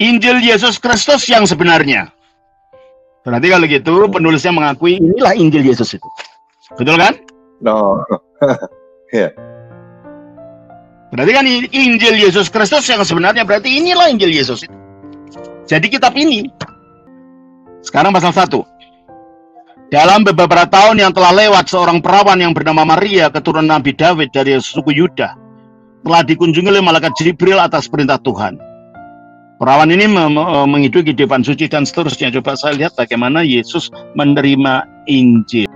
Injil Yesus Kristus yang sebenarnya. Berarti kalau gitu penulisnya mengakui inilah Injil Yesus itu. Betul kan? No. Ya. Berarti kan Injil Yesus Kristus yang sebenarnya, berarti inilah Injil Yesus itu. Jadi kitab ini. Sekarang pasal 1. Dalam beberapa tahun yang telah lewat, seorang perawan yang bernama Maria, keturunan Nabi Daud dari suku Yuda, telah dikunjungi oleh malaikat Jibril atas perintah Tuhan. Perawan ini menghidupi kehidupan suci dan seterusnya. Coba saya lihat bagaimana Yesus menerima Injil.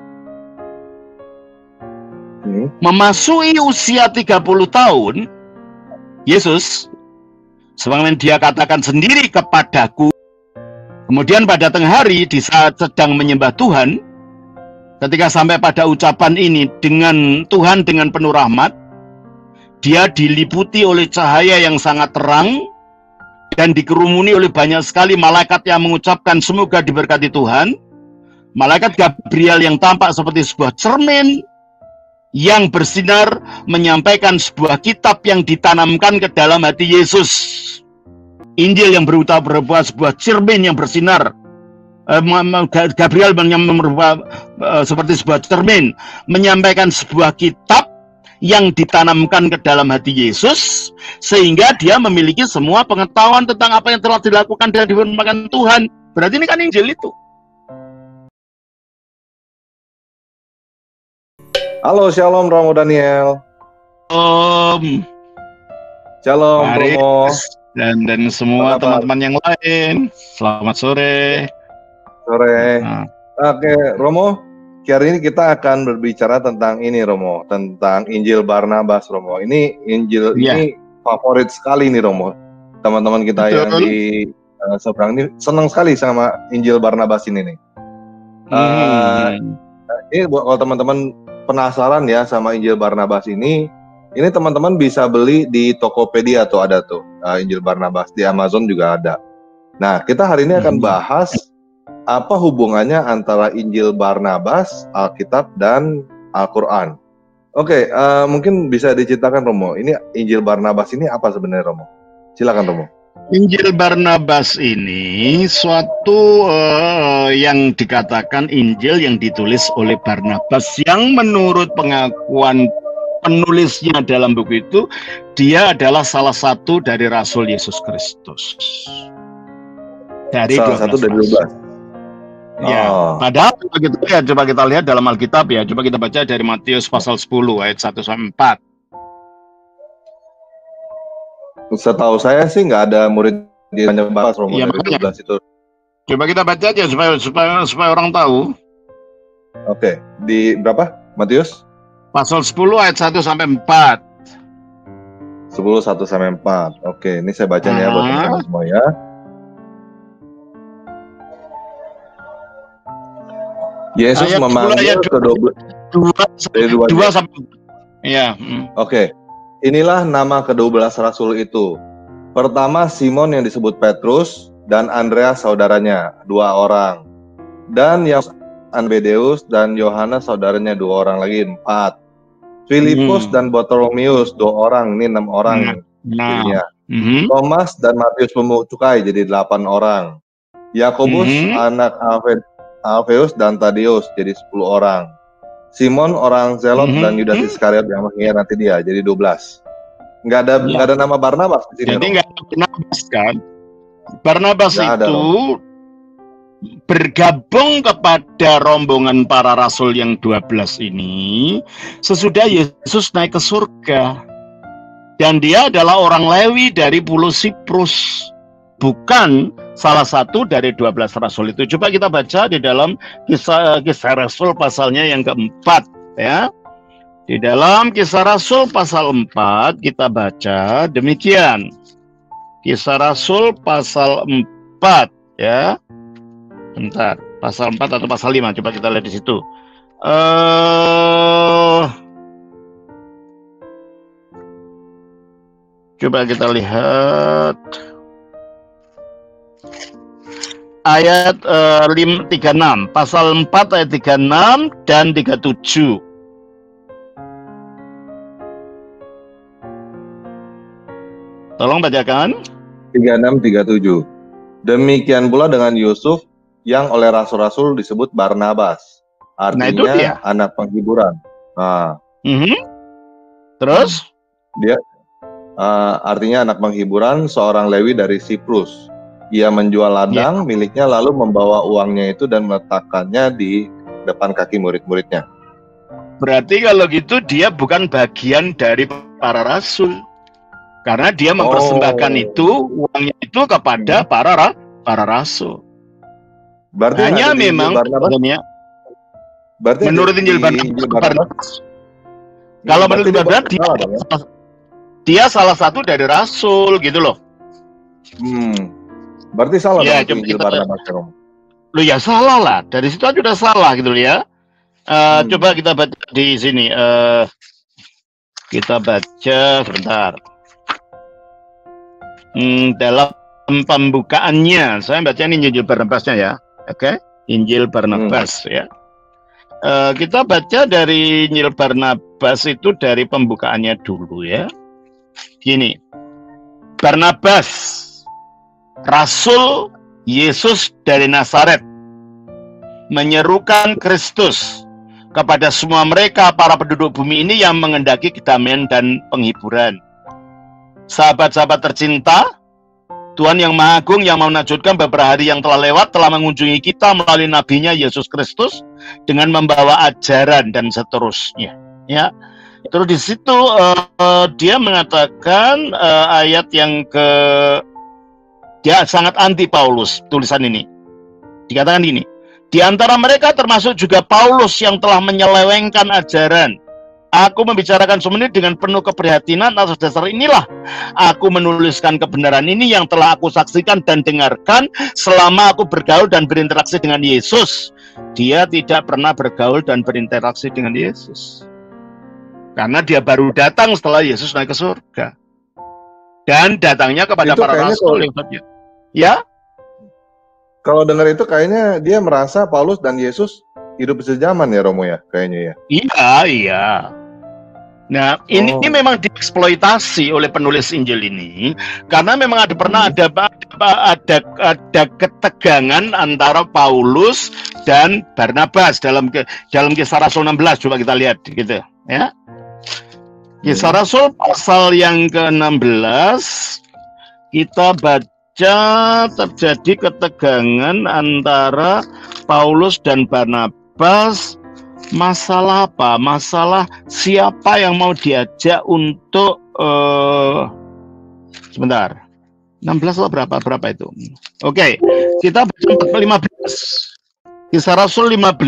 Memasuki usia 30 tahun, Yesus, sebagaimana dia katakan sendiri kepadaku, kemudian pada tengah hari di saat sedang menyembah Tuhan, ketika sampai pada ucapan ini dengan Tuhan dengan penuh rahmat, dia diliputi oleh cahaya yang sangat terang dan dikerumuni oleh banyak sekali malaikat yang mengucapkan semoga diberkati Tuhan. Malaikat Gabriel yang tampak seperti sebuah cermin yang bersinar menyampaikan sebuah kitab yang ditanamkan ke dalam hati Yesus. Injil yang berupa sebuah cermin yang bersinar. Gabriel berupa seperti sebuah cermin menyampaikan sebuah kitab yang ditanamkan ke dalam hati Yesus, sehingga dia memiliki semua pengetahuan tentang apa yang telah dilakukan dan difirmankan Tuhan. Berarti ini kan Injil itu. Halo, Shalom Romo Daniel. Shalom Romo. Dan semua teman-teman yang lain. Selamat sore. Sore. Oke, Romo. Hari ini kita akan berbicara tentang ini, Romo, tentang Injil Barnabas, Romo. Ini Injil ini favorit sekali nih, Romo. Teman-teman kita yang di seberang ini senang sekali sama Injil Barnabas ini nih. Ini buat kalau teman-teman penasaran ya sama Injil Barnabas ini teman-teman bisa beli di Tokopedia tuh ada tuh Injil Barnabas, di Amazon juga ada. Nah, kita hari ini akan bahas apa hubungannya antara Injil Barnabas, Alkitab, dan Al-Quran. Oke, mungkin bisa diceritakan, Romo. Ini Injil Barnabas ini apa sebenarnya, Romo? Silakan, Romo. Injil Barnabas ini suatu yang dikatakan Injil yang ditulis oleh Barnabas, yang menurut pengakuan penulisnya dalam buku itu, dia adalah salah satu dari Rasul Yesus Kristus. Dari salah satu dari 12. Ya, padahal coba kita lihat dalam Alkitab ya. Coba kita baca dari Matius pasal 10 ayat 1-4. Setahu saya sih nggak ada murid di Barnabas, Romo, dari 12 itu. Coba kita baca aja supaya orang tahu. Oke, di berapa? Matius? Pasal 10 ayat 1-4. 10 1-4. Oke, ini saya bacanya buat teman-teman semua ya. Yesus memanggil ke-12 dari 2 sampai. Iya. Oke. Inilah nama ke-12 rasul itu. Pertama Simon yang disebut Petrus dan Andreas saudaranya, 2 orang. Dan yang Zebedeus dan Yohanes saudaranya, 2 orang lagi, 4. Filipus dan Bartolomeus, 2 orang, ini 6 orang. Thomas dan Matius pemungut cukai, jadi 8 orang. Yakobus anak Alfeus dan Tadeus, jadi 10 orang. Simon orang Zelot dan Yudas Iskariot yang mengkhianati dia, jadi 12. Nggak ada nama Barnabas di sini. Jadi nggak ada Barnabas kan? Barnabas itu bergabung kepada rombongan para rasul yang 12 ini sesudah Yesus naik ke surga. Dan dia adalah orang Lewi dari pulau Siprus, bukan salah satu dari 12 rasul itu. Coba kita baca di dalam kisah Rasul pasalnya yang keempat ya. Di dalam Kisah Rasul pasal 4 kita baca demikian. Kisah Rasul pasal 4 ya. Bentar, pasal 4 atau pasal 5, coba kita lihat di situ. Coba kita lihat ayat 36, pasal 4 ayat 36 dan 37. Tolong bacakan. 36 37. Demikian pula dengan Yusuf yang oleh rasul-rasul disebut Barnabas. Nah, itu dia. Artinya anak penghiburan. Nah, Terus? dia artinya anak penghiburan, seorang Lewi dari Siprus. Ia menjual ladang miliknya lalu membawa uangnya itu dan meletakkannya di depan kaki murid-muridnya. Berarti kalau gitu dia bukan bagian dari para rasul. Karena dia mempersembahkan itu, uangnya itu kepada para rasul. Berarti hanya memang berarti menurut Injil Barnabas, kalau menurut Barnabas dia salah satu dari rasul gitu loh. Berarti salah ya, dong Injil Barnabas. Loh ya salah lah. Dari situ aja udah salah gitu loh ya. Coba kita baca di sini. Kita baca sebentar. Dalam pembukaannya, saya baca ini Injil Barnabasnya ya. Oke, Injil Barnabas ya. Kita baca dari Injil Barnabas itu dari pembukaannya dulu ya. Gini, Barnabas, Rasul Yesus dari Nazaret, menyerukan Kristus kepada semua mereka para penduduk bumi ini yang mengendaki kedamaian dan penghiburan. Sahabat-sahabat tercinta, Tuhan yang Maha Agung yang mau menakjubkan beberapa hari yang telah lewat telah mengunjungi kita melalui nabinya Yesus Kristus dengan membawa ajaran dan seterusnya. Ya, terus di situ dia mengatakan ayat yang dia sangat anti Paulus tulisan ini. Dikatakan ini, di antara mereka termasuk juga Paulus yang telah menyelewengkan ajaran. Aku membicarakan semua ini dengan penuh keprihatinan. Atas dasar inilah aku menuliskan kebenaran ini yang telah aku saksikan dan dengarkan selama aku bergaul dan berinteraksi dengan Yesus. Dia tidak pernah bergaul dan berinteraksi dengan Yesus, karena dia baru datang setelah Yesus naik ke surga. Dan datangnya kepada itu para rasul. Ya? Kalau dengar itu kayaknya dia merasa Paulus dan Yesus hidup sejaman ya, Romo ya, kayaknya ya. Iya. Nah, ini memang dieksploitasi oleh penulis Injil ini karena memang ada ketegangan antara Paulus dan Barnabas dalam Kisah Rasul 16. Coba kita lihat gitu ya. Kisah Rasul pasal yang ke-16 kita baca terjadi ketegangan antara Paulus dan Barnabas. Masalah apa? Masalah siapa yang mau diajak untuk sebentar. 16 atau berapa itu? Oke, kita baca 15. Kisah Rasul 15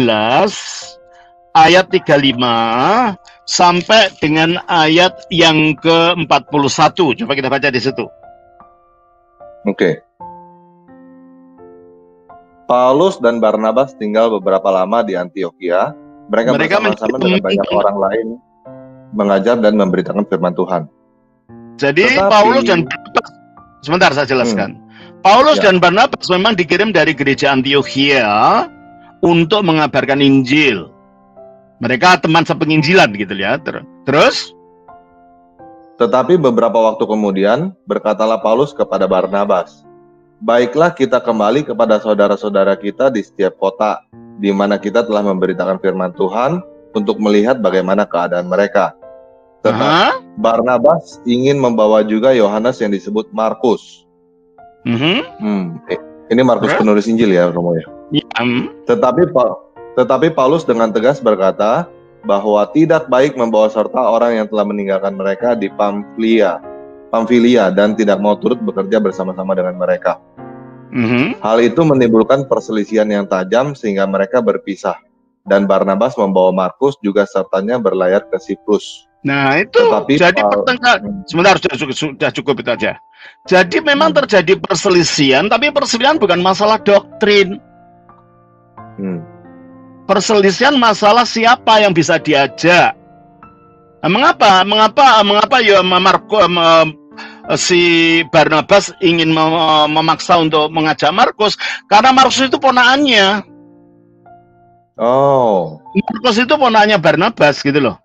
ayat 35 sampai dengan ayat yang ke-41. Coba kita baca di situ. Oke. Paulus dan Barnabas tinggal beberapa lama di Antioquia. Mereka bersama-sama dengan banyak orang lain mengajar dan memberitakan firman Tuhan. Jadi Paulus dan Barnabas, sebentar saya jelaskan. Paulus dan Barnabas memang dikirim dari gereja Antioquia untuk mengabarkan Injil. Mereka teman sepenginjilan gitu ya. Terus? Tetapi beberapa waktu kemudian berkatalah Paulus kepada Barnabas, "Baiklah kita kembali kepada saudara-saudara kita di setiap kota, di mana kita telah memberitakan firman Tuhan untuk melihat bagaimana keadaan mereka." Tetapi Barnabas ingin membawa juga Yohanes yang disebut Markus. Ini Markus penulis Injil ya, Romo ya. Tetapi Paulus dengan tegas berkata bahwa tidak baik membawa serta orang yang telah meninggalkan mereka di Pamfilia dan tidak mau turut bekerja bersama-sama dengan mereka. Hal itu menimbulkan perselisihan yang tajam sehingga mereka berpisah, dan Barnabas membawa Markus juga sertanya berlayar ke Siprus. Nah itu jadi pertengkaran. Sebentar, sudah cukup itu aja. Jadi memang terjadi perselisihan, tapi perselisihan bukan masalah doktrin. Perselisihan masalah siapa yang bisa diajak. Mengapa ya si Barnabas ingin memaksa untuk mengajak Markus? Karena Markus itu ponakannya. Markus itu ponakannya Barnabas gitu loh.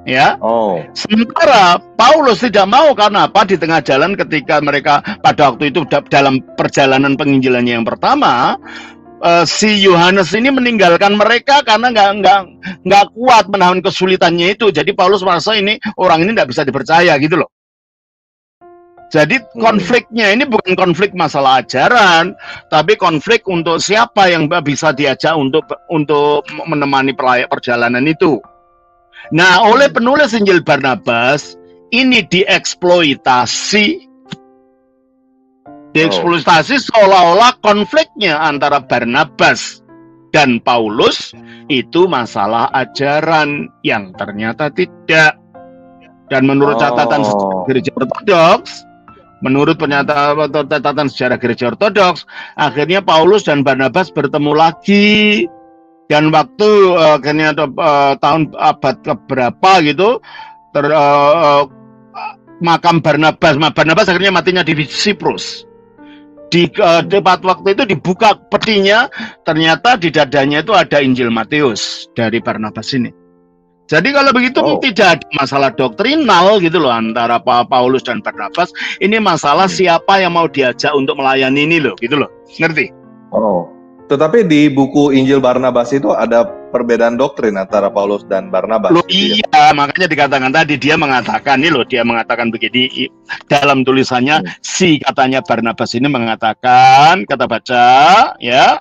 Ya. Oh. Sementara Paulus tidak mau, karena apa? Di tengah jalan ketika mereka pada waktu itu dalam perjalanan penginjilannya yang pertama, si Yohanes ini meninggalkan mereka karena nggak kuat menahan kesulitannya itu. Jadi Paulus merasa ini orang ini nggak bisa dipercaya gitu loh. Jadi konfliknya ini bukan konflik masalah ajaran, tapi konflik untuk siapa yang bisa diajak untuk menemani perjalanan itu. Nah, oleh penulis Injil Barnabas, ini dieksploitasi seolah-olah konfliknya antara Barnabas dan Paulus itu masalah ajaran, yang ternyata tidak. Dan menurut catatan gereja Ortodoks, catatan sejarah gereja Ortodoks, akhirnya Paulus dan Barnabas bertemu lagi. Dan waktu akhirnya tahun abad keberapa gitu, makam Barnabas akhirnya matinya di Siprus. Di tempat waktu itu dibuka petinya, ternyata di dadanya itu ada Injil Matius dari Barnabas ini. Jadi kalau begitu tidak ada masalah doktrinal gitu loh antara Paulus dan Barnabas. Ini masalah siapa yang mau diajak untuk melayani ini loh, gitu loh. Ngerti? Oh. Tetapi di buku Injil Barnabas itu ada perbedaan doktrin antara Paulus dan Barnabas. Loh, iya, makanya dikatakan tadi, dia mengatakan begini dalam tulisannya, katanya Barnabas ini mengatakan, kata baca, ya,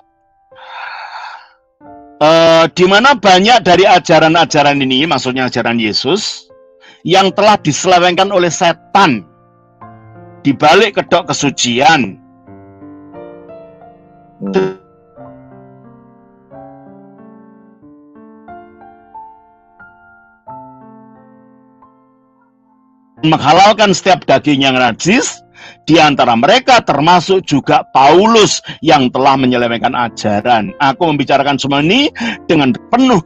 di mana banyak dari ajaran-ajaran ini, maksudnya ajaran Yesus, yang telah diselewengkan oleh setan di balik kedok kesucian. Menghalalkan setiap daging yang najis, di antara mereka termasuk juga Paulus yang telah menyelewengkan ajaran. Aku membicarakan semua ini dengan penuh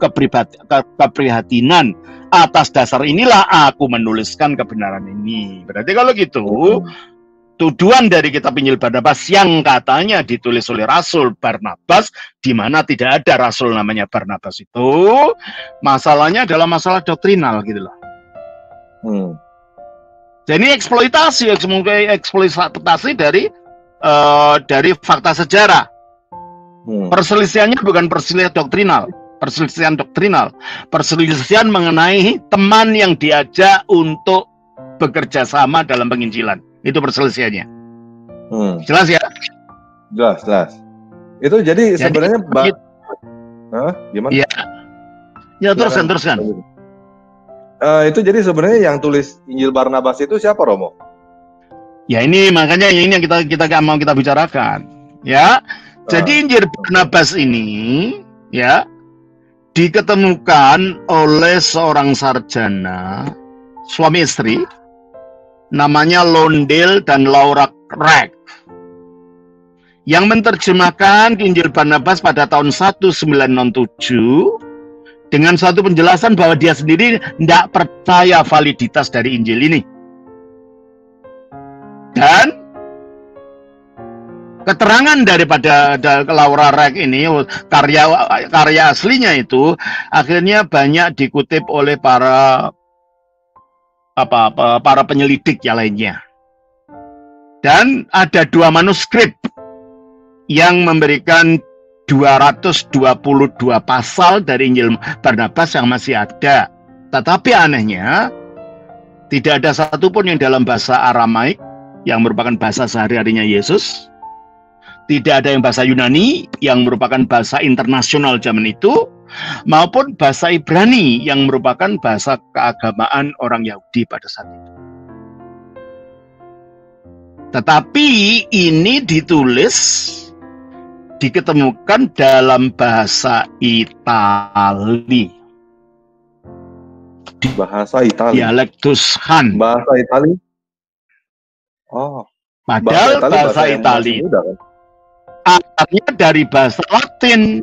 keprihatinan. Atas dasar inilah aku menuliskan kebenaran ini. Berarti kalau gitu, tuduhan dari kitab Injil Barnabas yang katanya ditulis oleh Rasul Barnabas, di mana tidak ada Rasul namanya Barnabas itu, masalahnya adalah masalah doktrinal gitu loh. Jadi eksploitasi dari fakta sejarah. Perselisihannya bukan perselisihan doktrinal, perselisihan mengenai teman yang diajak untuk bekerja sama dalam penginjilan. Itu perselisihannya. Jelas ya? Jelas. Itu jadi sebenarnya gimana? Ya, teruskan. Itu jadi sebenarnya yang tulis Injil Barnabas itu siapa, Romo? Ya ini makanya ini yang kita mau kita bicarakan, ya. Jadi Injil Barnabas ini, ya, diketemukan oleh seorang sarjana suami istri, namanya Londale dan Laura Craig, yang menerjemahkan Injil Barnabas pada tahun 1967. Dengan suatu penjelasan bahwa dia sendiri tidak percaya validitas dari Injil ini. Dan keterangan daripada Laura Craig ini, karya aslinya itu, akhirnya banyak dikutip oleh para penyelidik yang lainnya. Dan ada 2 manuskrip yang memberikan 222 pasal dari Injil Barnabas yang masih ada. Tetapi anehnya, tidak ada satupun yang dalam bahasa Aramaik, yang merupakan bahasa sehari-harinya Yesus. Tidak ada yang bahasa Yunani, yang merupakan bahasa internasional zaman itu, maupun bahasa Ibrani, yang merupakan bahasa keagamaan orang Yahudi pada saat itu. Tetapi ini diketemukan dalam bahasa Itali. Bahasa Itali. Dialek Tuscan. Bahasa Itali. Padahal bahasa Itali akarnya dari bahasa Latin.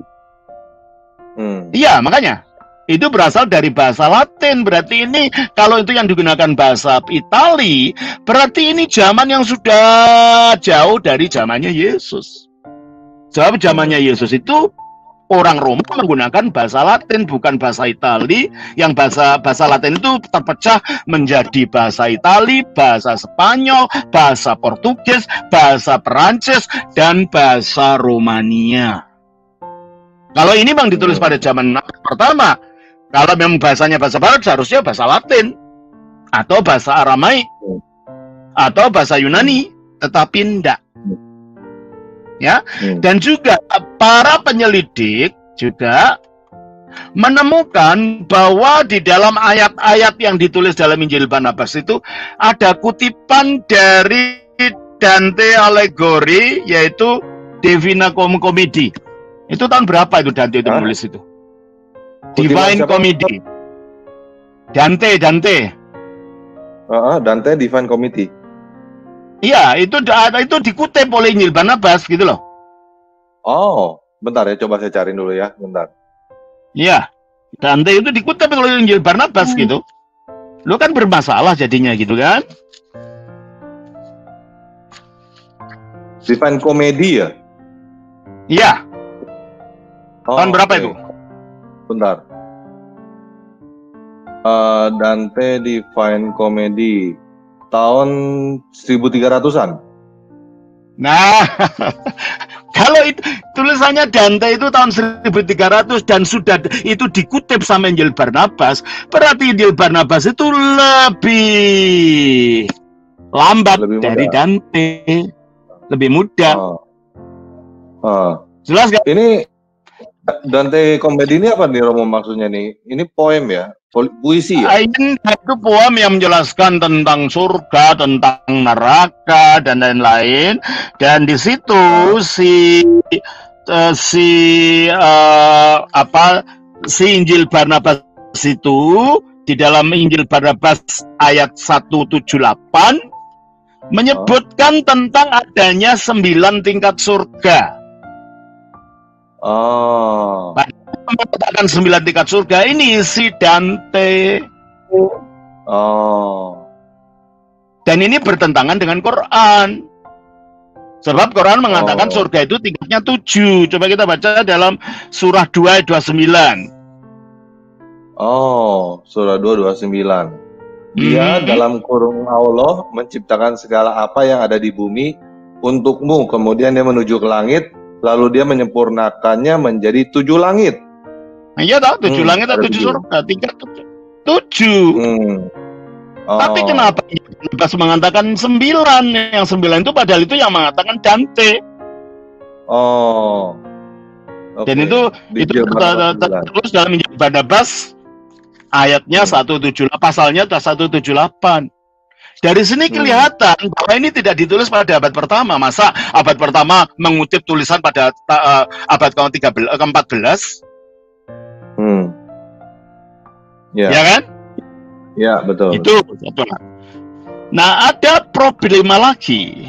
Iya, makanya itu berasal dari bahasa Latin. Berarti ini kalau itu yang digunakan bahasa Itali, berarti ini zaman yang sudah jauh dari zamannya Yesus. Sebab zamannya Yesus itu orang Roma menggunakan bahasa Latin, bukan bahasa Itali. Yang bahasa Latin itu terpecah menjadi bahasa Itali, bahasa Spanyol, bahasa Portugis, bahasa Perancis, dan bahasa Romania. Kalau ini memang ditulis pada zaman pertama, kalau memang bahasanya bahasa Barat, seharusnya bahasa Latin, atau bahasa Aramaik, atau bahasa Yunani, tetapi tidak. Ya, dan juga para penyelidik juga menemukan bahwa di dalam ayat-ayat yang ditulis dalam Injil Barnabas itu ada kutipan dari Dante Alighieri, yaitu Divina Comedy. Itu tahun berapa itu Dante itu menulis itu? Divine Comedy. Dante. Dante Divine Comedy. Iya, itu dikutip oleh Injil Barnabas gitu loh. Oh, bentar ya, coba saya cari dulu ya, bentar. Iya, Dante itu dikutip oleh Injil Barnabas gitu. Lu kan bermasalah jadinya gitu kan? Divine Comedy ya? Iya. Tahun berapa itu? Bentar. Dante Divine Comedy tahun 1300-an. Nah, kalau itu tulisannya Dante itu tahun 1300 dan sudah itu dikutip sama Injil Barnabas, berarti Injil Barnabas itu lebih lambat dari Dante, lebih muda. Jelas gak? Ini Dante Comedy ini apa nih Romo maksudnya nih? Ini poem ya? Puisi ya? Ini itu poem yang menjelaskan tentang surga, tentang neraka dan lain-lain. Dan di situ si Injil Barnabas itu di dalam Injil Barnabas ayat 178 menyebutkan tentang adanya 9 tingkat surga. Mengatakan 9 tingkat surga ini si Dante. Dan ini bertentangan dengan Quran. Sebab Quran mengatakan surga itu tingkatnya 7. Coba kita baca dalam surah 2 ayat 29. Surah 2 29. Dia dalam kurung Allah menciptakan segala apa yang ada di bumi untukmu. Kemudian dia menuju ke langit. Lalu dia menyempurnakannya menjadi 7 langit. Iya tahu 7 langit atau 7 surga, tingkat 7. Tapi kenapa Barnabas mengatakan 9? Yang 9 itu padahal itu yang mengatakan Dante. Dan itu terus dalam Injil Barnabas ayatnya 178, pasalnya 178. Dari sini kelihatan bahwa ini tidak ditulis pada abad pertama. Masa abad pertama mengutip tulisan pada abad ke-14? Ya kan? Ya, betul. Itu satu. Nah, ada problema lagi.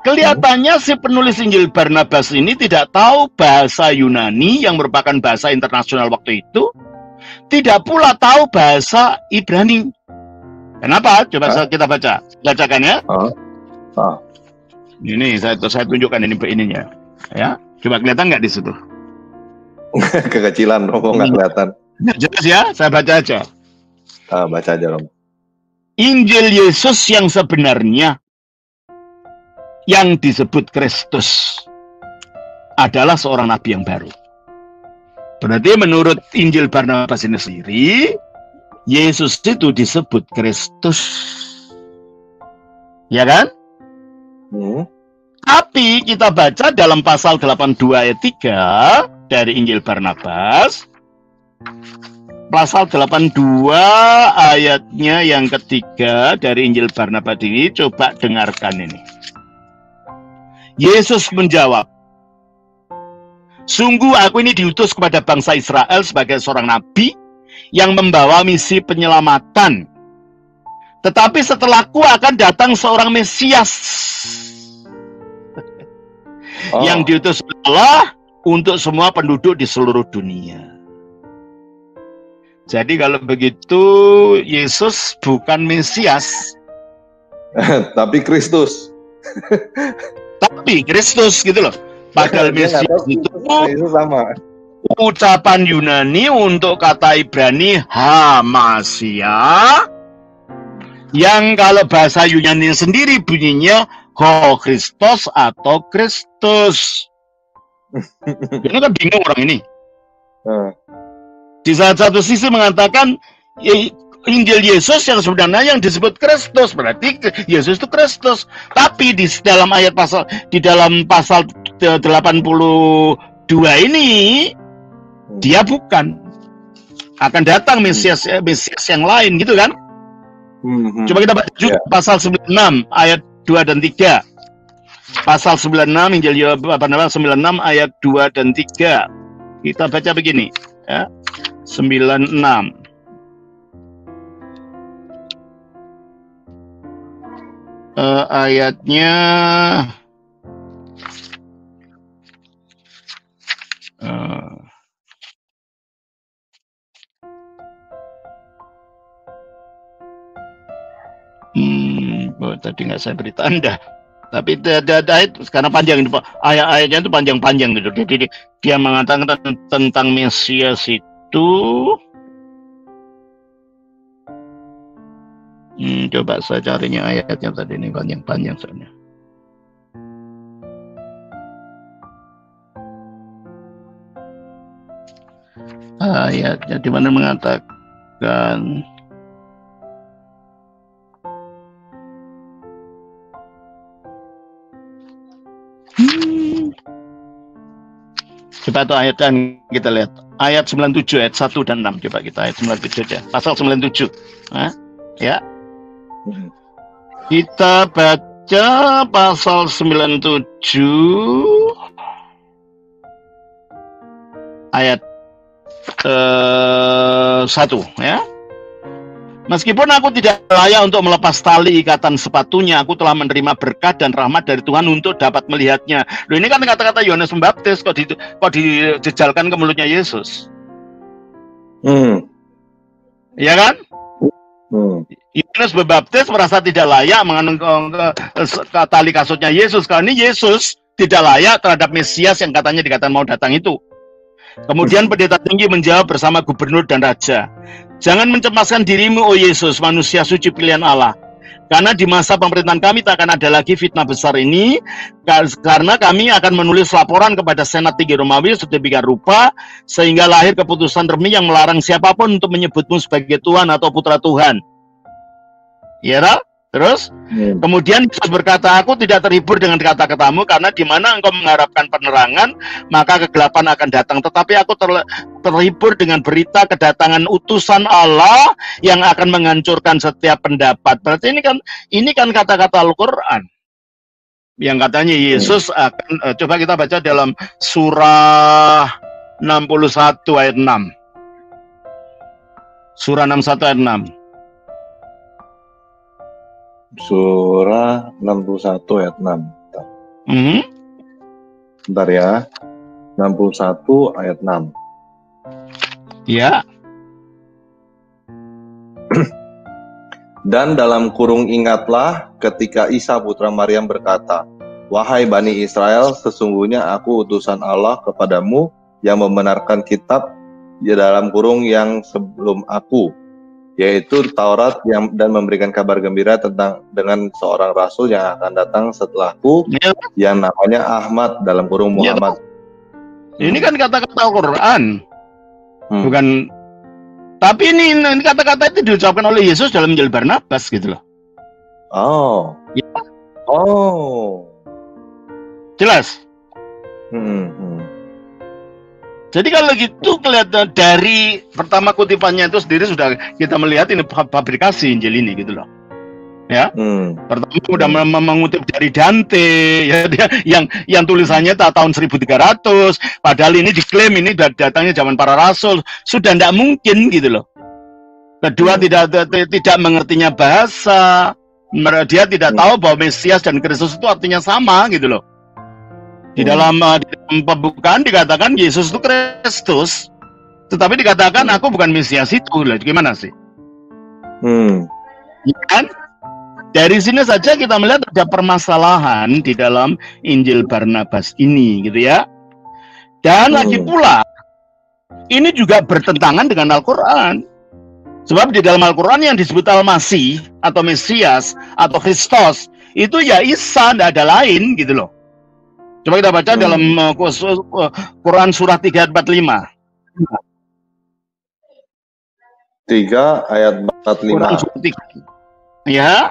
Kelihatannya si penulis Injil Barnabas ini tidak tahu bahasa Yunani yang merupakan bahasa internasional waktu itu. Tidak pula tahu bahasa Ibrani. Kenapa? Coba kita bacakan ya. Ini saya tunjukkan ininya. Ya, coba kelihatan nggak di situ? Kekecilan, Romo nggak kelihatan. Jelas ya, saya baca aja. Baca aja, Romo. Injil Yesus yang sebenarnya, yang disebut Kristus, adalah seorang nabi yang baru. Berarti menurut Injil Barnabas ini sendiri, Yesus itu disebut Kristus. Ya kan? Tapi kita baca dalam pasal 82 ayat 3 dari Injil Barnabas. Pasal 82 ayatnya yang ketiga dari Injil Barnabas ini, coba dengarkan ini. Yesus menjawab, "Sungguh aku ini diutus kepada bangsa Israel sebagai seorang nabi yang membawa misi penyelamatan. Tetapi setelahku akan datang seorang Mesias yang diutus Allah untuk semua penduduk di seluruh dunia." Jadi kalau begitu Yesus bukan Mesias, tapi Kristus. Tapi Kristus gitu loh. Padahal Dia nggak Mesias tahu itu Yesus sama. ucapan Yunani untuk kata Ibrani Hamasia, yang kalau bahasa Yunani sendiri bunyinya Ho Christos atau Kristus. Ini kan bingung orang ini. Di satu sisi mengatakan Injil Yesus yang sebenarnya yang disebut Kristus, berarti Yesus itu Kristus. Tapi di dalam pasal 82 ini dia bukan. Akan datang Mesias yang lain, gitu kan? Coba kita baca juga pasal 96 ayat 2 dan 3. Pasal 96 Injil 96 ayat 2 dan 3. Kita baca begini, ya. 96. Ayatnya tadi nggak saya beri tanda, tapi karena panjang, ayat-ayatnya itu panjang-panjang gitu. Jadi dia mengatakan tentang Mesias itu. Coba saya carinya ayatnya tadi, ini panjang-panjang soalnya. Ayatnya di mana mengatakan coba itu ayatnya kita lihat. Ayat 97, ayat 1 dan 6. Coba kita ayat 97 aja. Pasal 97. Ya. Kita baca pasal 97 ayat 1, ya. Meskipun aku tidak layak untuk melepas tali ikatan sepatunya, aku telah menerima berkat dan rahmat dari Tuhan untuk dapat melihatnya. Loh, ini kan kata-kata Yohanes Pembaptis kok dijejalkan ke mulutnya Yesus. Iya kan? Yohanes Pembaptis merasa tidak layak mengandung tali kasutnya Yesus, karena ini Yesus tidak layak terhadap Mesias yang katanya dikatakan mau datang itu. Kemudian pendeta tinggi menjawab bersama gubernur dan raja, "Jangan mencemaskan dirimu, oh Yesus, manusia suci pilihan Allah. Karena di masa pemerintahan kami tak akan ada lagi fitnah besar ini, karena kami akan menulis laporan kepada Senat Tinggi Romawi sedemikian rupa, sehingga lahir keputusan resmi yang melarang siapapun untuk menyebutmu sebagai Tuhan atau Putra Tuhan." Ya, terus kemudian Yesus berkata, "Aku tidak terhibur dengan kata-katamu, karena di mana engkau mengharapkan penerangan, maka kegelapan akan datang. Tetapi aku terhibur dengan berita kedatangan utusan Allah yang akan menghancurkan setiap pendapat." Berarti ini kan kata-kata Al-Quran yang katanya Yesus akan. Coba kita baca dalam surah 61 ayat 6. Surah 61 ayat 6. Surah 61 ayat 6. Bentar ya. 61 ayat 6. Ya. Dan dalam kurung ingatlah ketika Isa putra Maryam berkata, "Wahai Bani Israel, sesungguhnya aku utusan Allah kepadamu yang membenarkan kitab di dalam kurung yang sebelum aku, yaitu Taurat dan memberikan kabar gembira dengan seorang rasul yang akan datang setelahku, yang namanya Ahmad dalam kurung Muhammad." Ini kan kata-kata Al-Quran, bukan. Tapi ini kata-kata itu diucapkan oleh Yesus dalam Injil Barnabas gitu loh. Ya. Jelas. Jadi kalau gitu kelihatan dari pertama kutipannya itu sendiri sudah kita melihat ini fabrikasi Injil ini gitu loh. Ya. Pertama udah mengutip dari Dante, ya, dia yang tulisannya tahun 1300, padahal ini diklaim ini datangnya zaman para rasul, sudah tidak mungkin gitu loh. Kedua tidak mengertinya bahasa, dia tidak tahu bahwa Mesias dan Kristus itu artinya sama gitu loh. Di dalam pembukaan dikatakan Yesus itu Kristus, tetapi dikatakan aku bukan Mesias itu. Lah, gimana sih? Ya kan? Dari sini saja kita melihat ada permasalahan di dalam Injil Barnabas ini, gitu ya. Dan lagi pula, ini juga bertentangan dengan Al-Quran. Sebab di dalam Al-Quran yang disebut Al-Masih atau Mesias atau Kristus itu ya Isa, tidak ada lain, gitu loh. Coba kita baca dalam Quran surah 3 ayat 45. 3 ayat 45. Ya.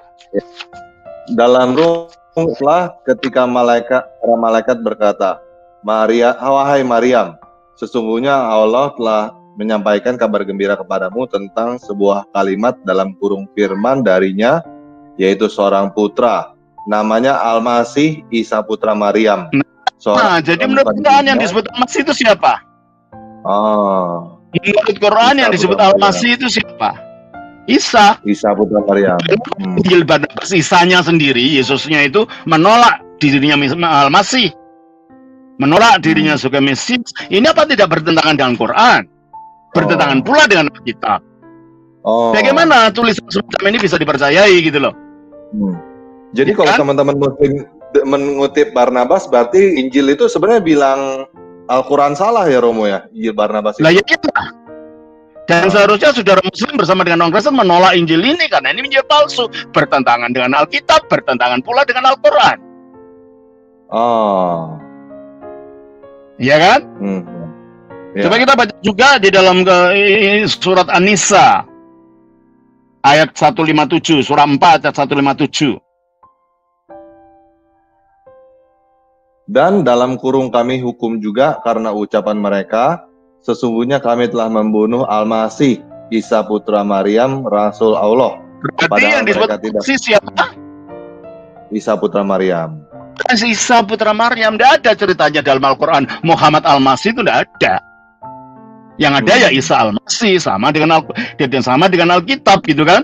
Dalam ruhlah ketika para malaikat berkata, wahai Maryam, sesungguhnya Allah telah menyampaikan kabar gembira kepadamu tentang sebuah kalimat dalam kurung firman darinya, yaitu seorang putra, namanya Al-Masih Isa putra Maryam. Jadi menurut Quran yang disebut Al-Masih itu siapa? Menurut Quran yang disebut Al-Masih itu siapa? Isa putra Maryam. Injil Barnabas, Isanya sendiri, Yesusnya itu menolak dirinya Al-Masih, menolak dirinya sebagai Mesias. Ini apa tidak bertentangan dengan Quran? Bertentangan pula dengan Alkitab. Bagaimana tulisan semacam ini bisa dipercayai, gitu loh. Jadi kalau teman-teman Muslim mengutip Barnabas, berarti Injil itu sebenarnya bilang Al-Quran salah ya, Romo ya? Injil Barnabas itu. Lah ya itulah. Dan seharusnya saudara Muslim bersama dengan orang Kristen menolak Injil ini karena ini Injil palsu, bertentangan dengan Alkitab, bertentangan pula dengan Al-Quran. Iya kan? Coba kita baca juga di dalam surat An-Nisa ayat 157, surah 4 ayat 157. Dan dalam kurung kami hukum juga karena ucapan mereka, sesungguhnya kami telah membunuh Al-Masih Isa putra Maryam, Rasul Allah. Berarti yang disebut siapa? Isa putra Maryam. Isa putra Maryam, tidak ada ceritanya dalam Al-Quran Muhammad Al-Masih, itu tidak ada. Yang ada ya Isa Al-Masih, sama dengan Alkitab, gitu kan?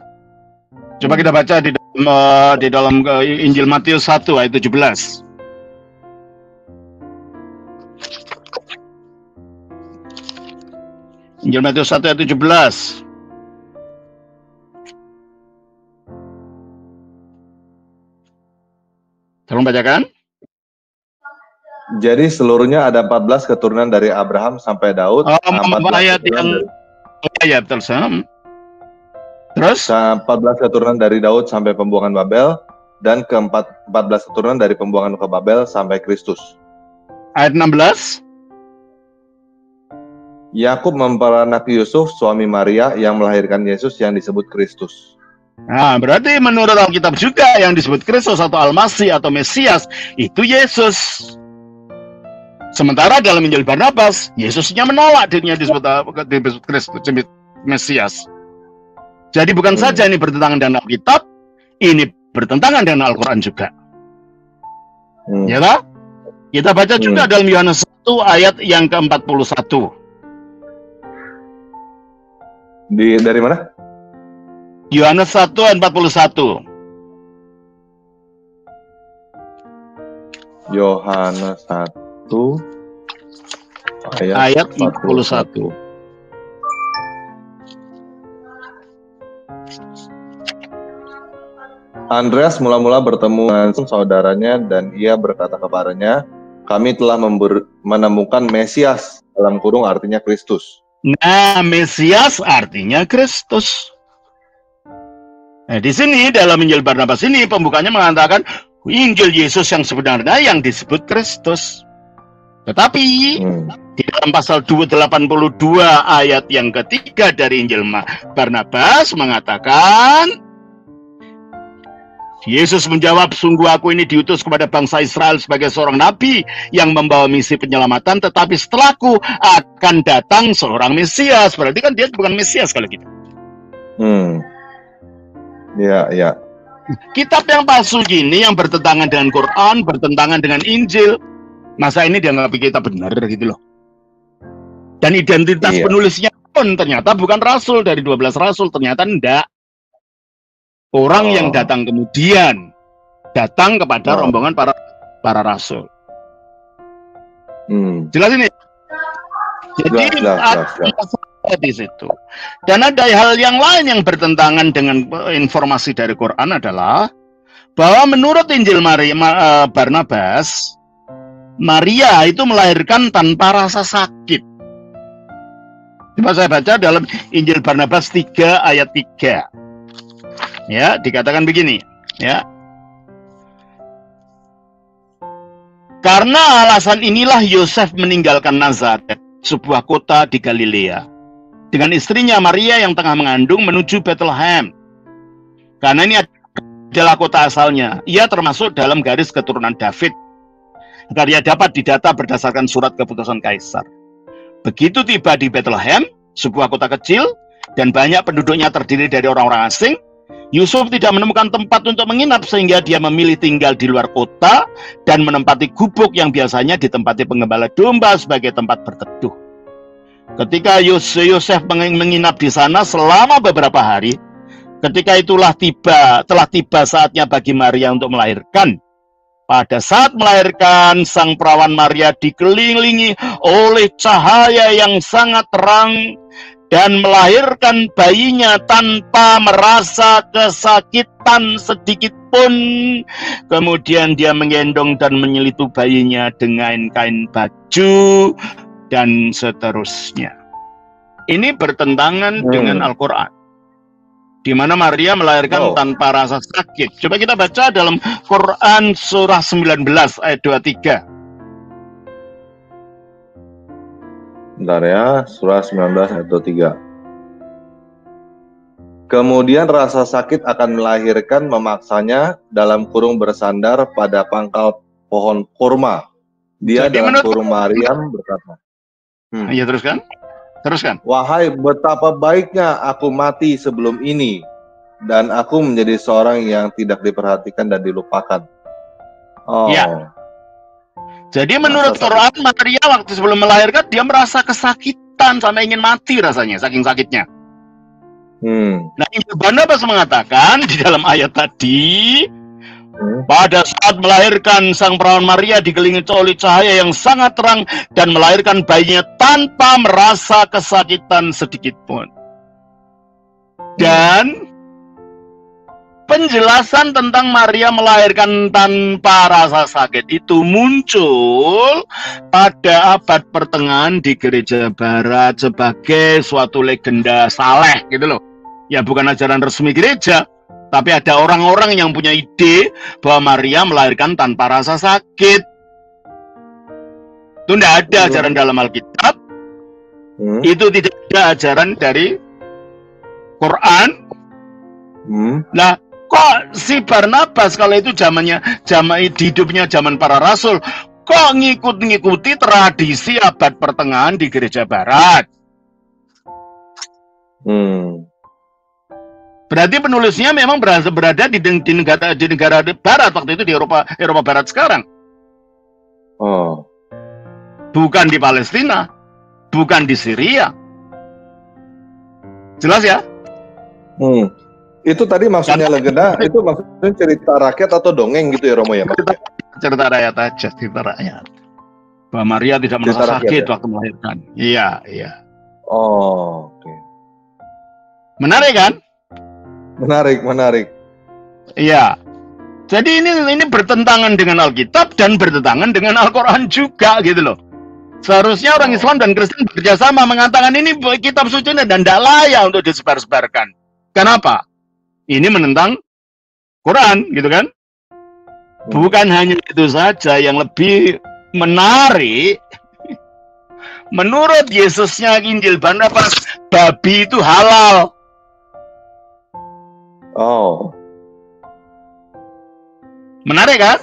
Coba kita baca di dalam Injil Matius 1 ayat 17. Injil Matius 1 ayat 17. Tolong bacakan. Jadi seluruhnya ada 14 keturunan dari Abraham sampai Daud. Ayat yang ya betul, Sam. Terus 14 keturunan dari Daud sampai pembuangan Babel, dan ke-14 keturunan dari pembuangan ke Babel sampai Kristus. Ayat 16. Yakub memperanak Yusuf, suami Maria, yang melahirkan Yesus yang disebut Kristus. Nah, berarti menurut Alkitab juga yang disebut Kristus atau Al-Masih atau Mesias itu Yesus. Sementara dalam Injil Barnabas, Yesusnya menolak dirinya disebut Kristus, Mesias. Jadi bukan saja ini bertentangan dengan Alkitab, ini bertentangan dengan Al-Quran juga. Ya tak? Kita baca juga dalam Yohanes 1 ayat yang ke-41. Dari mana? Yohanes 1 ayat 41. Yohanes 1 ayat 41. Andreas mula-mula bertemu dengan saudaranya dan ia berkata kepadanya, kami telah menemukan Mesias, dalam kurung artinya Kristus. Nah, Mesias artinya Kristus. Nah, di sini dalam Injil Barnabas ini pembukanya mengatakan Injil Yesus yang sebenarnya yang disebut Kristus. Tetapi di dalam pasal 282 ayat yang ketiga dari Injil Barnabas mengatakan, Yesus menjawab, sungguh aku ini diutus kepada bangsa Israel sebagai seorang nabi yang membawa misi penyelamatan, tetapi setelahku akan datang seorang Mesias. Berarti kan dia bukan Mesias kalau gitu. Ya. Kitab yang palsu gini, yang bertentangan dengan Quran, bertentangan dengan Injil, masa ini dianggap kita benar gitu loh. Dan identitas penulisnya pun ternyata bukan rasul dari 12 rasul, ternyata enggak. Orang yang datang kemudian datang kepada rombongan para rasul. Jelas ini. Jadi ada di situ. Dan ada hal yang lain yang bertentangan dengan informasi dari Quran adalah bahwa menurut Injil Barnabas, Maria itu melahirkan tanpa rasa sakit. Coba saya baca dalam Injil Barnabas 3 ayat 3. Ya, dikatakan begini, ya. Karena alasan inilah Yosef meninggalkan Nazaret, sebuah kota di Galilea, dengan istrinya Maria yang tengah mengandung menuju Bethlehem. Karena ini adalah kota asalnya. Ia termasuk dalam garis keturunan David, agar ia dapat didata berdasarkan surat keputusan Kaisar. Begitu tiba di Bethlehem, sebuah kota kecil, dan banyak penduduknya terdiri dari orang-orang asing, Yusuf tidak menemukan tempat untuk menginap sehingga dia memilih tinggal di luar kota dan menempati gubuk yang biasanya ditempati penggembala domba sebagai tempat berteduh. Ketika Yosef menginap di sana selama beberapa hari, ketika itulah telah tiba saatnya bagi Maria untuk melahirkan. Pada saat melahirkan, sang perawan Maria dikelilingi oleh cahaya yang sangat terang dan melahirkan bayinya tanpa merasa kesakitan sedikit pun. Kemudian dia menggendong dan menyelitu bayinya dengan kain baju dan seterusnya. Ini bertentangan dengan Al-Quran, di mana Maria melahirkan tanpa rasa sakit. Coba kita baca dalam Quran surah 19 ayat 23. Bentar ya, surah 19 ayat 23. Kemudian rasa sakit akan melahirkan memaksanya dalam kurung bersandar pada pangkal pohon kurma. Dia Jadi dalam kurung Maryam berkata. Iya, teruskan. Teruskan. Wahai, betapa baiknya aku mati sebelum ini, dan aku menjadi seorang yang tidak diperhatikan dan dilupakan. Ya. Jadi menurut Quran, Maria waktu sebelum melahirkan, dia merasa kesakitan sampai ingin mati rasanya, saking sakitnya. Nah, Injil Barnabas mengatakan di dalam ayat tadi, pada saat melahirkan, sang perawan Maria dikelilingi oleh cahaya yang sangat terang dan melahirkan bayinya tanpa merasa kesakitan sedikit pun. Dan penjelasan tentang Maria melahirkan tanpa rasa sakit itu muncul pada abad pertengahan di gereja barat sebagai suatu legenda saleh gitu loh. Ya, bukan ajaran resmi gereja, tapi ada orang-orang yang punya ide bahwa Maria melahirkan tanpa rasa sakit. Itu tidak ada ajaran dalam Alkitab. Itu tidak ada ajaran dari Quran. Nah, kok si Barnabas kalau itu hidupnya zaman para rasul, kok ngikuti tradisi abad pertengahan di gereja barat? Berarti penulisnya memang berada di negara barat waktu itu, di Eropa Barat sekarang. Bukan di Palestina, bukan di Syria. Jelas ya? Itu tadi maksudnya legenda, itu maksudnya cerita rakyat atau dongeng gitu ya, Romo ya? Cerita rakyat aja, cerita rakyat. Bahwa Maria tidak merasa sakit waktu melahirkan. Iya. Oke. Menarik kan? Menarik. Iya. Jadi ini bertentangan dengan Alkitab dan bertentangan dengan Al-Quran juga gitu loh. Seharusnya orang Islam dan Kristen bekerjasama mengatakan ini kitab suci dan tidak layak untuk disebar-sebarkan. Kenapa? Ini menentang Quran, gitu kan? Bukan hanya itu saja, yang lebih menarik, menurut Yesusnya Injil Barnabas, babi itu halal. Menarik kan?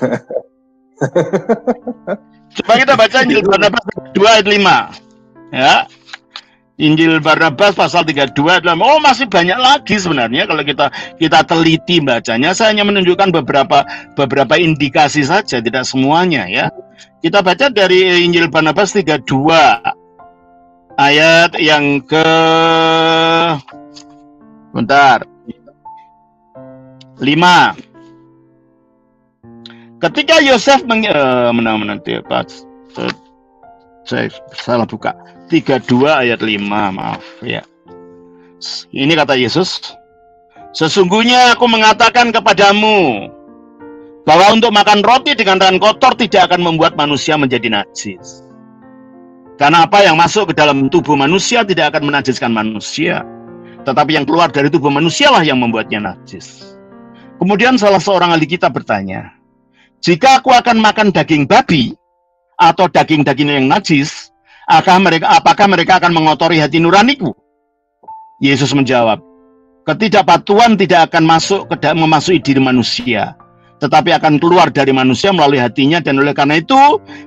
Coba kita baca Injil Barnabas 2 ayat 5. Ya. Injil Barnabas pasal 32 adalah masih banyak lagi sebenarnya kalau kita teliti bacanya. Saya hanya menunjukkan beberapa indikasi saja, tidak semuanya ya. Kita baca dari Injil Barnabas 32 ayat yang ke 5. Ketika Yosef saya salah buka 32 ayat 5, maaf ya. Ini kata Yesus, sesungguhnya aku mengatakan kepadamu, Bahwa untuk makan roti dengan tangan kotor tidak akan membuat manusia menjadi najis. Karena apa yang masuk ke dalam tubuh manusia tidak akan menajiskan manusia. Tetapi yang keluar dari tubuh manusia lah yang membuatnya najis. Kemudian salah seorang ahli kitab bertanya, jika aku akan makan daging babi atau daging-daging yang najis, apakah mereka akan mengotori hati nuraniku? Yesus menjawab, ketidakpatuhan tidak akan memasuki diri manusia, tetapi akan keluar dari manusia melalui hatinya, dan oleh karena itu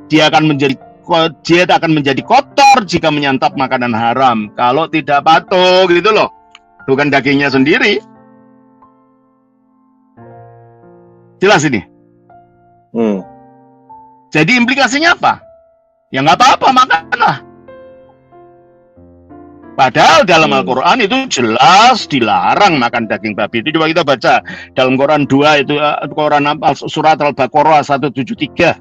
dia akan menjadi kotor jika menyantap makanan haram. Kalau tidak patuh gitu loh, bukan dagingnya sendiri. Jelas ini. Jadi implikasinya apa? Ya nggak apa-apa, makanlah. Padahal dalam Al-Quran itu jelas dilarang makan daging babi. Itu coba kita baca dalam Quran 2 itu, surat Al-Baqarah 173.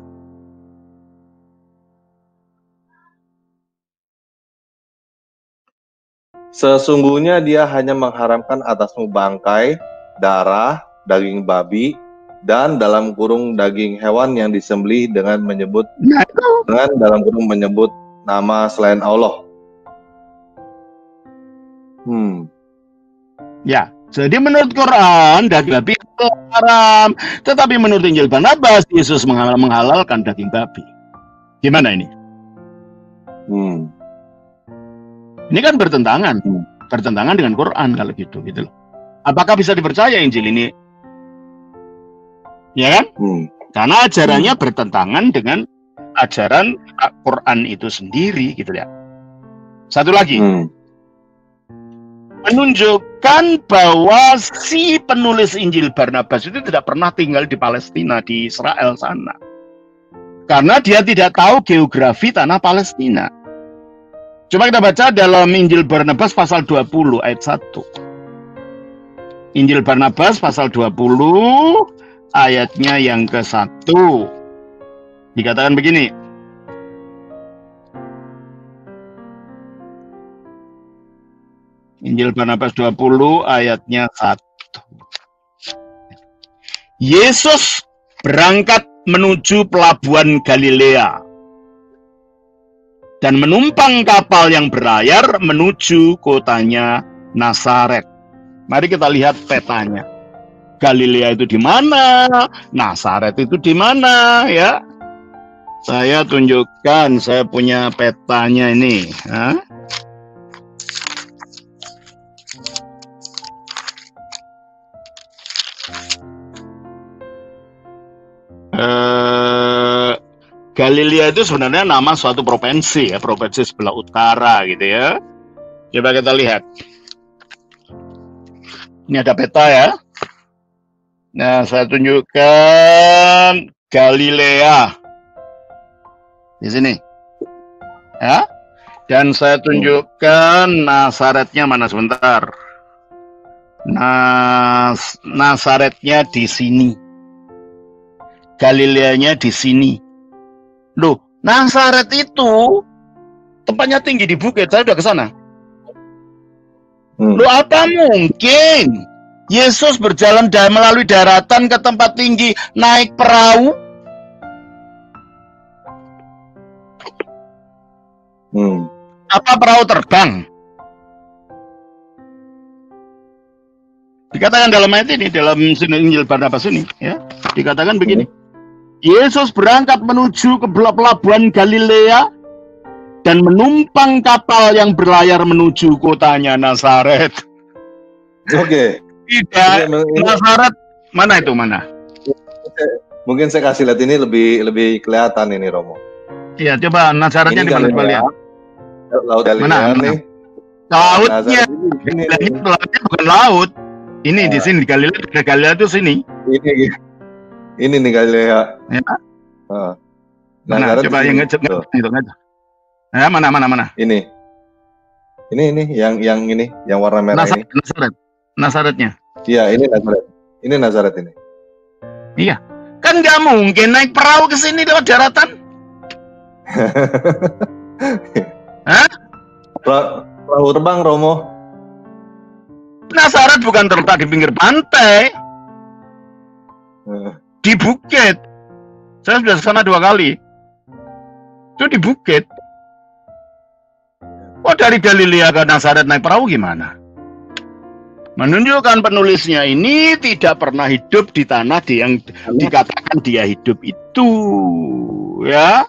Sesungguhnya dia hanya mengharamkan atasmu bangkai, darah, daging babi, dan dalam kurung daging hewan yang disembelih dengan menyebut nama selain Allah. Ya, jadi menurut Quran daging babi itu haram, tetapi menurut Injil Barnabas Yesus menghalalkan daging babi. Gimana ini? Ini kan bertentangan dengan Quran kalau gitu loh. Apakah bisa dipercaya Injil ini? Ya kan? Karena ajarannya bertentangan dengan ajaran Quran itu sendiri gitu ya. Satu lagi. Menunjukkan bahwa si penulis Injil Barnabas itu tidak pernah tinggal di Palestina, di Israel sana. Karena dia tidak tahu geografi tanah Palestina. Coba kita baca dalam Injil Barnabas pasal 20 ayat 1. Injil Barnabas pasal 20 ayatnya yang ke-1. Dikatakan begini. Injil Barnabas 20 ayatnya 1. Yesus berangkat menuju pelabuhan Galilea dan menumpang kapal yang berlayar menuju kotanya Nazaret. Mari kita lihat petanya. Galilea itu di mana? Nazaret itu di mana ya? Saya tunjukkan, saya punya petanya ini. Galilea itu sebenarnya nama suatu provinsi ya, provinsi sebelah utara gitu ya. Coba kita lihat. Ini ada peta ya. Nah, saya tunjukkan Galilea di sini. Ya. Dan saya tunjukkan Nazaretnya mana sebentar. Nazaretnya di sini. Galileanya di sini. Loh, Nazaret itu tempatnya tinggi di bukit. Saya udah ke sana. Loh, apa mungkin Yesus berjalan melalui daratan ke tempat tinggi naik perahu? Apa perahu terbang? Dikatakan dalam ayat ini, dalam Injil Barnabas ini, ya, dikatakan begini. Yesus berangkat menuju ke pelabuhan Galilea dan menumpang kapal yang berlayar menuju kotanya Nazaret. Oke. Tidak, Nazaret mana itu mana? Mungkin saya kasih lihat ini lebih kelihatan ini, Romo. Iya, coba Nazaretnya di mana, coba lihat. Laut Galilea nih. Lautnya bukan laut. Ini di sini Galilea itu sini. Ini nih Galilea. Ya. Mana? Coba yang ngecek itu. Ya, mana? Ini yang ini, yang warna merah ini. Nazaretnya. Iya, ini Nazaret. Ini Nazaret ini. Iya. Kan nggak mungkin naik perahu ke sini lewat daratan. Hah? Perahu terbang, Romo. Nazaret bukan terletak di pinggir pantai. Di bukit. Saya sudah ke sana 2 kali. Itu di bukit. Oh, dari Galilea ke Nazaret naik perahu gimana? Menunjukkan penulisnya ini tidak pernah hidup di tanah yang dikatakan dia hidup itu. Ya.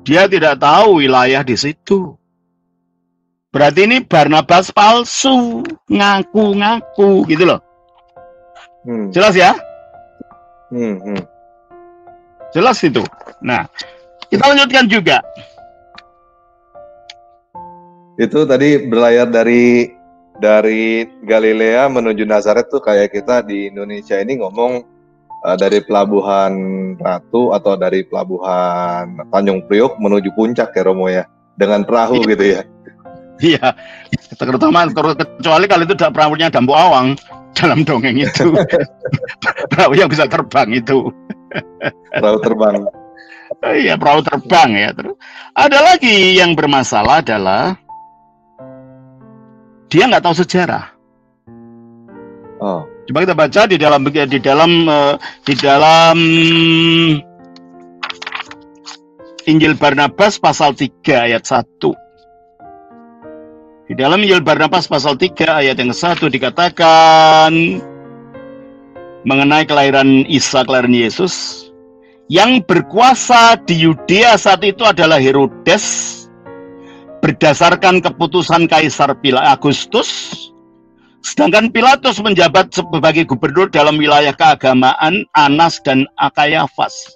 Dia tidak tahu wilayah di situ. Berarti ini Barnabas palsu, ngaku-ngaku gitu loh. Jelas ya? Jelas itu. Nah, kita lanjutkan juga. Itu tadi berlayar dari Galilea menuju Nazaret tuh kayak kita di Indonesia ini ngomong dari Pelabuhan Ratu atau dari Pelabuhan Tanjung Priok menuju Puncak ya Romo ya, dengan perahu gitu ya. Iya, terutama kecuali kalau itu perahunya Dampu Awang dalam dongeng itu. Perahu yang bisa terbang itu. Perahu terbang. Iya, perahu terbang ya. Terus ada lagi yang bermasalah adalah dia nggak tahu sejarah. Oh. Coba kita baca di dalam Injil Barnabas pasal 3 ayat 1. Di dalam Injil Barnabas pasal 3 ayat yang 1 dikatakan mengenai kelahiran Isa, kelahiran Yesus. Yang berkuasa di Yudea saat itu adalah Herodes berdasarkan keputusan Kaisar Agustus. Sedangkan Pilatus menjabat sebagai gubernur dalam wilayah keagamaan Anas dan Kayafas.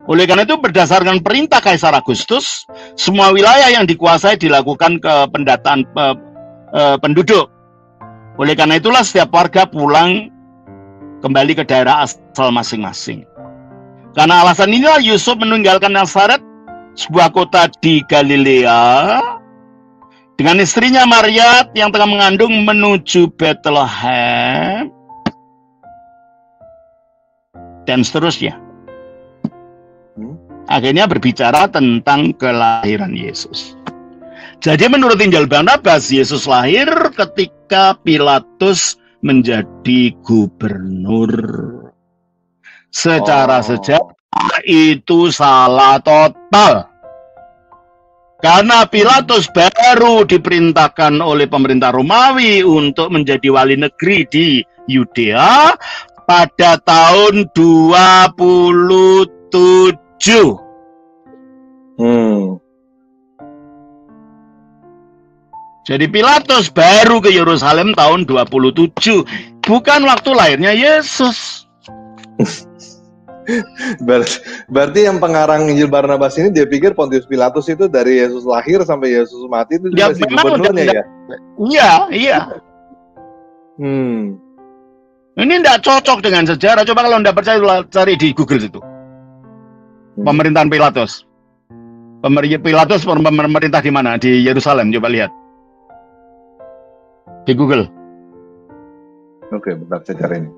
Oleh karena itu berdasarkan perintah Kaisar Agustus, semua wilayah yang dikuasai dilakukan ke pendataan penduduk. Oleh karena itulah setiap warga pulang kembali ke daerah asal masing-masing. Karena alasan inilah Yusuf meninggalkan Nazaret, sebuah kota di Galilea, dengan istrinya Maria yang tengah mengandung menuju Bethlehem dan seterusnya. Akhirnya berbicara tentang kelahiran Yesus. Jadi menurut Injil Barnabas, Yesus lahir ketika Pilatus menjadi gubernur. Secara sejarah itu salah total. Karena Pilatus baru diperintahkan oleh pemerintah Romawi untuk menjadi wali negeri di Yudea pada tahun 27. Jadi Pilatus baru ke Yerusalem tahun 27, bukan waktu lahirnya Yesus. Berarti yang pengarang Injil Barnabas ini dia pikir Pontius Pilatus itu dari Yesus lahir sampai Yesus mati itu ya, masih gubernurnya ya? Iya. Ini tidak cocok dengan sejarah. Coba kalau tidak percaya cari di Google itu. Pemerintahan Pilatus. Pilatus pemerintah di mana? Di Yerusalem. Coba lihat di Google. Oke, bentar saya cari ini.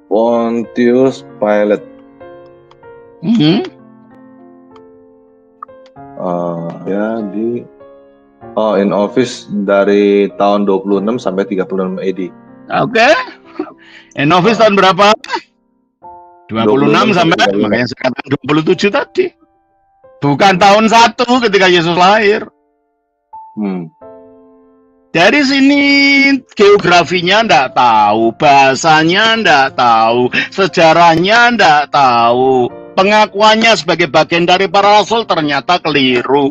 Pontius Pilate. Ya di in office dari tahun 26 sampai 36 AD. Oke. In office tahun berapa? 26 sampai makanya sekarang 27 tadi. Bukan tahun 1 ketika Yesus lahir. Dari sini geografinya ndak tahu, bahasanya ndak tahu, sejarahnya ndak tahu, pengakuannya sebagai bagian dari para rasul ternyata keliru.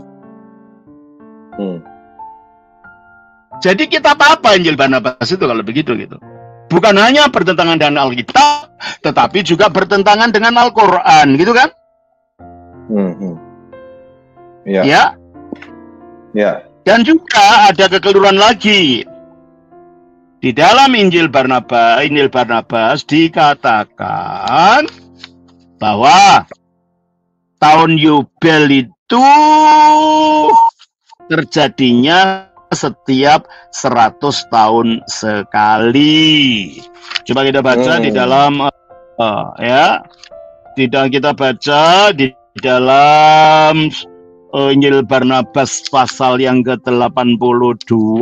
Jadi kita apa Injil Barnabas itu kalau begitu gitu. Bukan hanya bertentangan dengan Alkitab, tetapi juga bertentangan dengan Al-Quran, gitu kan? Ya. Dan juga ada kekeliruan lagi. Di dalam Injil Barnabas dikatakan bahwa tahun Yubel itu terjadinya setiap 100 tahun sekali. Coba kita baca di dalam kita baca di dalam Injil Barnabas pasal yang ke-82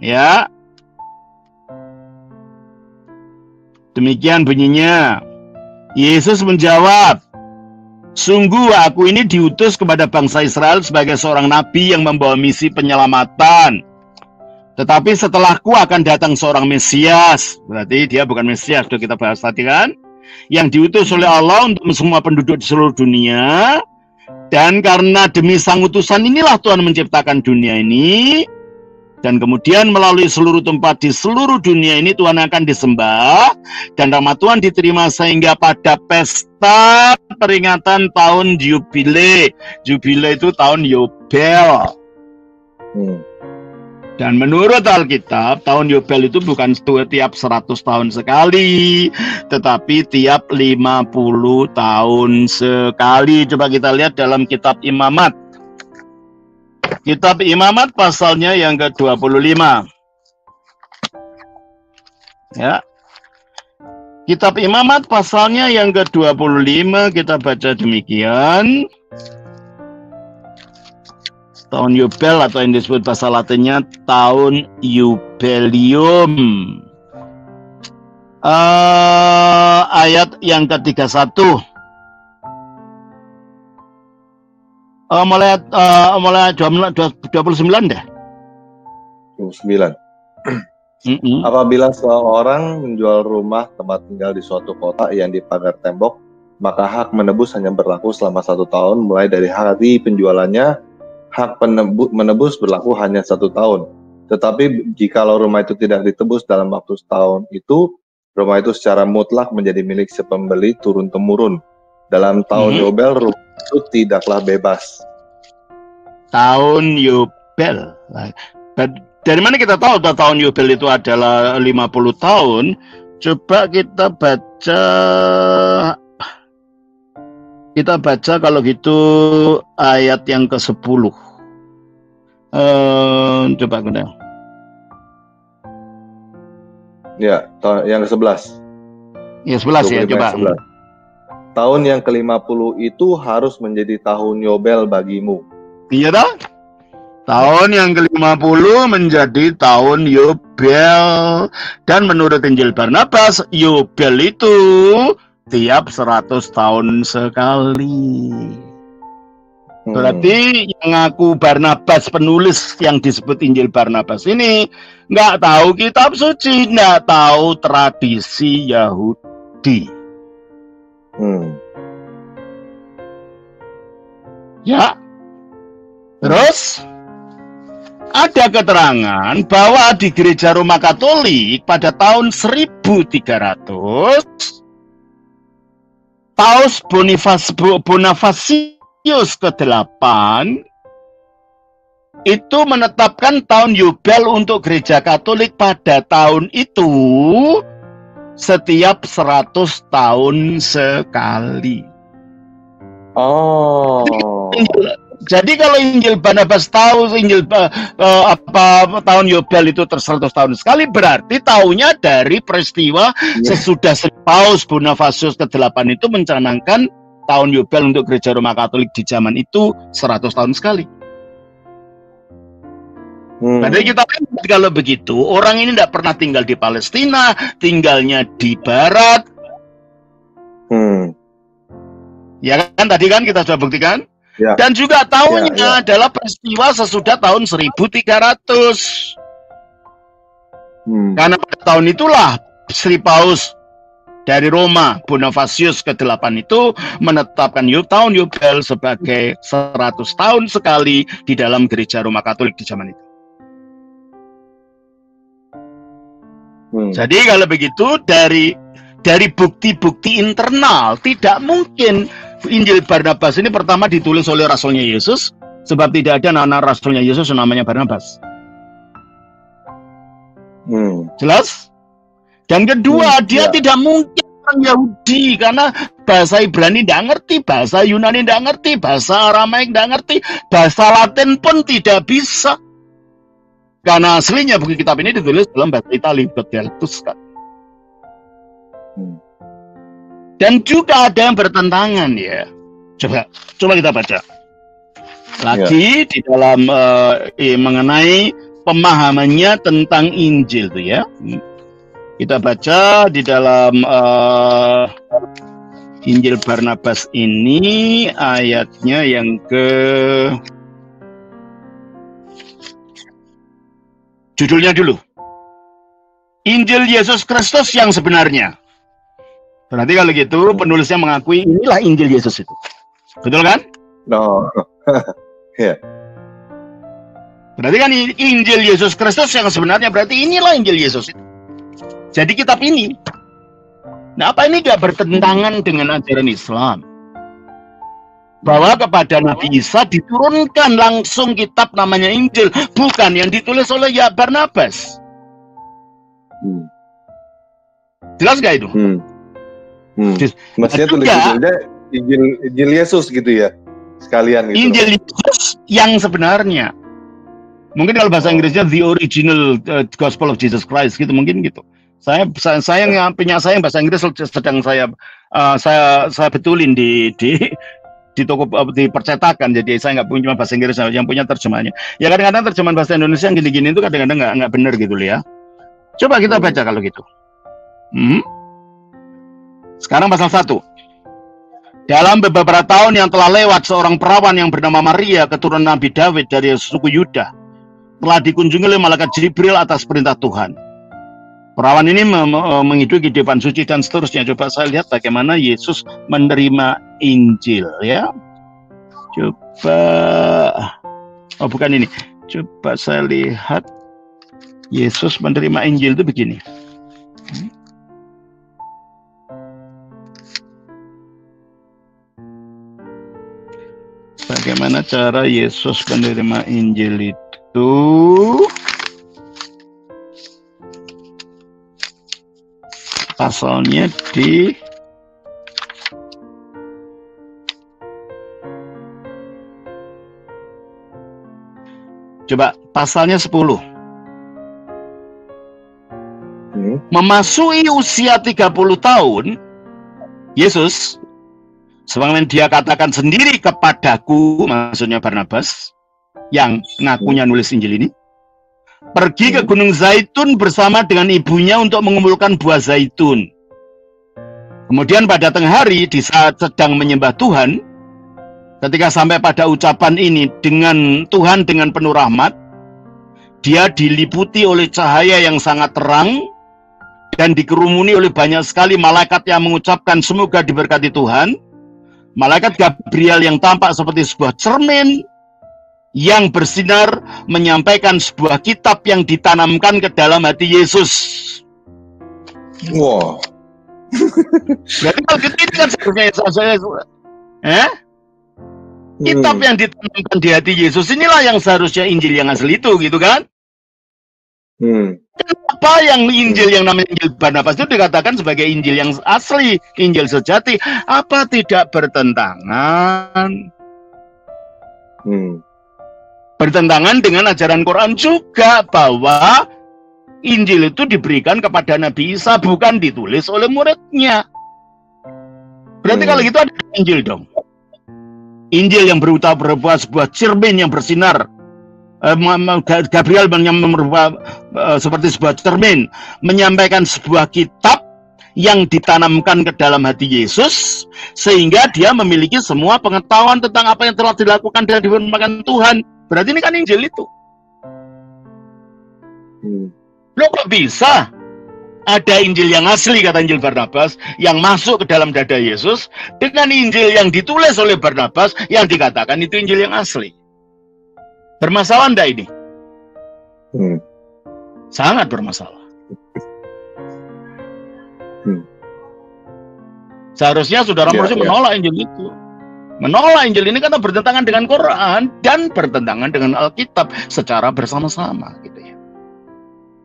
Ya. Demikian bunyinya. Yesus menjawab, sungguh aku ini diutus kepada bangsa Israel sebagai seorang nabi yang membawa misi penyelamatan. Tetapi setelahku akan datang seorang Mesias. Berarti dia bukan Mesias, sudah kita bahas tadi kan. Yang diutus oleh Allah untuk semua penduduk di seluruh dunia. Dan karena demi sang utusan inilah Tuhan menciptakan dunia ini. Dan kemudian melalui seluruh tempat di seluruh dunia ini Tuhan akan disembah. Dan rahmat Tuhan diterima sehingga pada pesta peringatan tahun Yubile. Yubile itu tahun Yobel. Dan menurut Alkitab, tahun Yobel itu bukan tiap 100 tahun sekali, tetapi tiap 50 tahun sekali. Coba kita lihat dalam kitab Imamat. Kitab Imamat pasalnya yang ke-25. Ya. Kitab Imamat pasalnya yang ke-25 kita baca demikian. Tahun Yobel atau yang disebut bahasa Latinnya tahun Yubelium. Ayat yang ke-31. Mulai 29 deh. 29. Apabila seorang menjual rumah tempat tinggal di suatu kota yang dipagar tembok, maka hak menebus hanya berlaku selama 1 tahun mulai dari hari penjualannya. Hak menebus berlaku hanya 1 tahun. Tetapi jikalau rumah itu tidak ditebus dalam waktu setahun itu, rumah itu secara mutlak menjadi milik si pembeli turun-temurun. Dalam tahun Yobel, rumah itu tidaklah bebas. Tahun Yobel. Dari mana kita tahu tahun Yobel itu adalah 50 tahun? Coba kita baca. Kita baca kalau gitu ayat yang ke-10. Coba kita. Ya, yang ke-11. Ya, 11 ya, coba. 11. Tahun yang ke-50 itu harus menjadi tahun Yobel bagimu. Iya dah. Tahun yang ke-50 menjadi tahun Yobel. Dan menurut Injil Barnabas, Yobel itu tiap 100 tahun sekali. Berarti yang ngaku Barnabas, penulis yang disebut Injil Barnabas ini nggak tahu kitab suci, nggak tahu tradisi Yahudi. Ya. Terus ada keterangan bahwa di gereja Roma Katolik pada tahun 1300 Paus Bonifasius ke-8 itu menetapkan tahun Yobel untuk gereja Katolik pada tahun itu setiap 100 tahun sekali. Oh. Jadi kalau Injil Barnabas tahu tahun Yobel itu 100 tahun sekali, berarti tahunya dari peristiwa sesudah Paus Bonifasius ke-8 itu mencanangkan tahun Yobel untuk gereja Roma Katolik di zaman itu 100 tahun sekali. Berarti kita lihat kalau begitu, orang ini tidak pernah tinggal di Palestina, tinggalnya di Barat. Ya kan, tadi kan kita sudah buktikan. Ya. Dan juga tahunnya adalah peristiwa sesudah tahun 1300. Karena pada tahun itulah Sri Paus dari Roma, Bonifasius ke-8 itu menetapkan tahun Yobel sebagai 100 tahun sekali di dalam gereja Roma Katolik di zaman itu. Jadi kalau begitu dari bukti-bukti internal tidak mungkin Injil Barnabas ini pertama ditulis oleh rasulnya Yesus, sebab tidak ada anak rasulnya Yesus namanya Barnabas. Jelas? Dan kedua, dia tidak mungkin orang Yahudi karena bahasa Ibrani tidak ngerti, bahasa Yunani tidak ngerti, bahasa Aramaik tidak ngerti, bahasa Latin pun tidak bisa. Karena aslinya buku kitab ini ditulis dalam bahasa Italia, dialektus kan. Dan juga ada yang bertentangan ya. Coba kita baca lagi di dalam mengenai pemahamannya tentang Injil tuh ya. Kita baca di dalam Injil Barnabas ini ayatnya yang judulnya dulu. Injil Yesus Kristus yang sebenarnya. Berarti kalau gitu penulisnya mengakui inilah Injil Yesus itu. Betul kan? No. Ya. Berarti kan Injil Yesus Kristus yang sebenarnya, berarti inilah Injil Yesus itu. Jadi kitab ini. Nah, apa ini gak bertentangan dengan ajaran Islam? Bahwa kepada Nabi Isa diturunkan langsung kitab namanya Injil, bukan yang ditulis oleh Barnabas. Jelas gak itu? Maksudnya tulis Injil Yesus gitu ya, sekalian gitu. Injil Yesus yang sebenarnya. Mungkin kalau bahasa Inggrisnya the original Gospel of Jesus Christ gitu, mungkin gitu. Saya yang bahasa Inggris sedang saya betulin di toko di percetakan. Jadi saya nggak punya bahasa Inggris, yang punya terjemahannya. Ya kadang-kadang terjemahan bahasa Indonesia yang gini-gini itu kadang-kadang nggak benar gitu loh ya. Coba kita baca kalau gitu. Sekarang pasal 1. Dalam beberapa tahun yang telah lewat, seorang perawan yang bernama Maria, keturunan Nabi Daud dari suku Yuda, telah dikunjungi oleh malaikat Jibril atas perintah Tuhan. Perawan ini menghidupi kehidupan suci dan seterusnya. Coba saya lihat bagaimana Yesus menerima Injil ya. Coba, oh bukan ini. Coba saya lihat Yesus menerima Injil itu begini. Bagaimana cara Yesus menerima Injil itu? Pasalnya di coba pasalnya 10. Memasuki usia 30 tahun, Yesus, sebagaimana dia katakan sendiri kepadaku, maksudnya Barnabas, yang ngakunya nulis Injil ini, pergi ke Gunung Zaitun bersama dengan ibunya untuk mengumpulkan buah zaitun. Kemudian pada tengah hari, di saat sedang menyembah Tuhan, ketika sampai pada ucapan ini, dengan Tuhan dengan penuh rahmat, dia diliputi oleh cahaya yang sangat terang, dan dikerumuni oleh banyak sekali malaikat yang mengucapkan semoga diberkati Tuhan. Malaikat Gabriel yang tampak seperti sebuah cermin yang bersinar menyampaikan sebuah kitab yang ditanamkan ke dalam hati Yesus. Wow. Jadi kalau gitu ini kan seharusnya kitab yang ditanamkan di hati Yesus inilah yang seharusnya Injil yang asli itu, gitu kan? Kenapa yang Injil yang namanya Injil Barnabas itu dikatakan sebagai Injil yang asli, Injil sejati? Apa tidak bertentangan? Bertentangan dengan ajaran Quran juga, bahwa Injil itu diberikan kepada Nabi Isa, bukan ditulis oleh muridnya. Berarti kalau gitu ada Injil dong. Injil yang berupa sebuah cermin yang bersinar. Gabriel seperti sebuah cermin, menyampaikan sebuah kitab yang ditanamkan ke dalam hati Yesus, sehingga dia memiliki semua pengetahuan tentang apa yang telah dilakukan dan difirmankan Tuhan. Berarti ini kan Injil itu. Loh, kok bisa ada Injil yang asli, kata Injil Barnabas, yang masuk ke dalam dada Yesus, dengan Injil yang ditulis oleh Barnabas yang dikatakan itu Injil yang asli? Bermasalah enggak ini? Sangat bermasalah. Seharusnya saudara harus menolak Injil itu. Menolak Injil ini karena bertentangan dengan Quran dan bertentangan dengan Alkitab secara bersama-sama, gitu ya.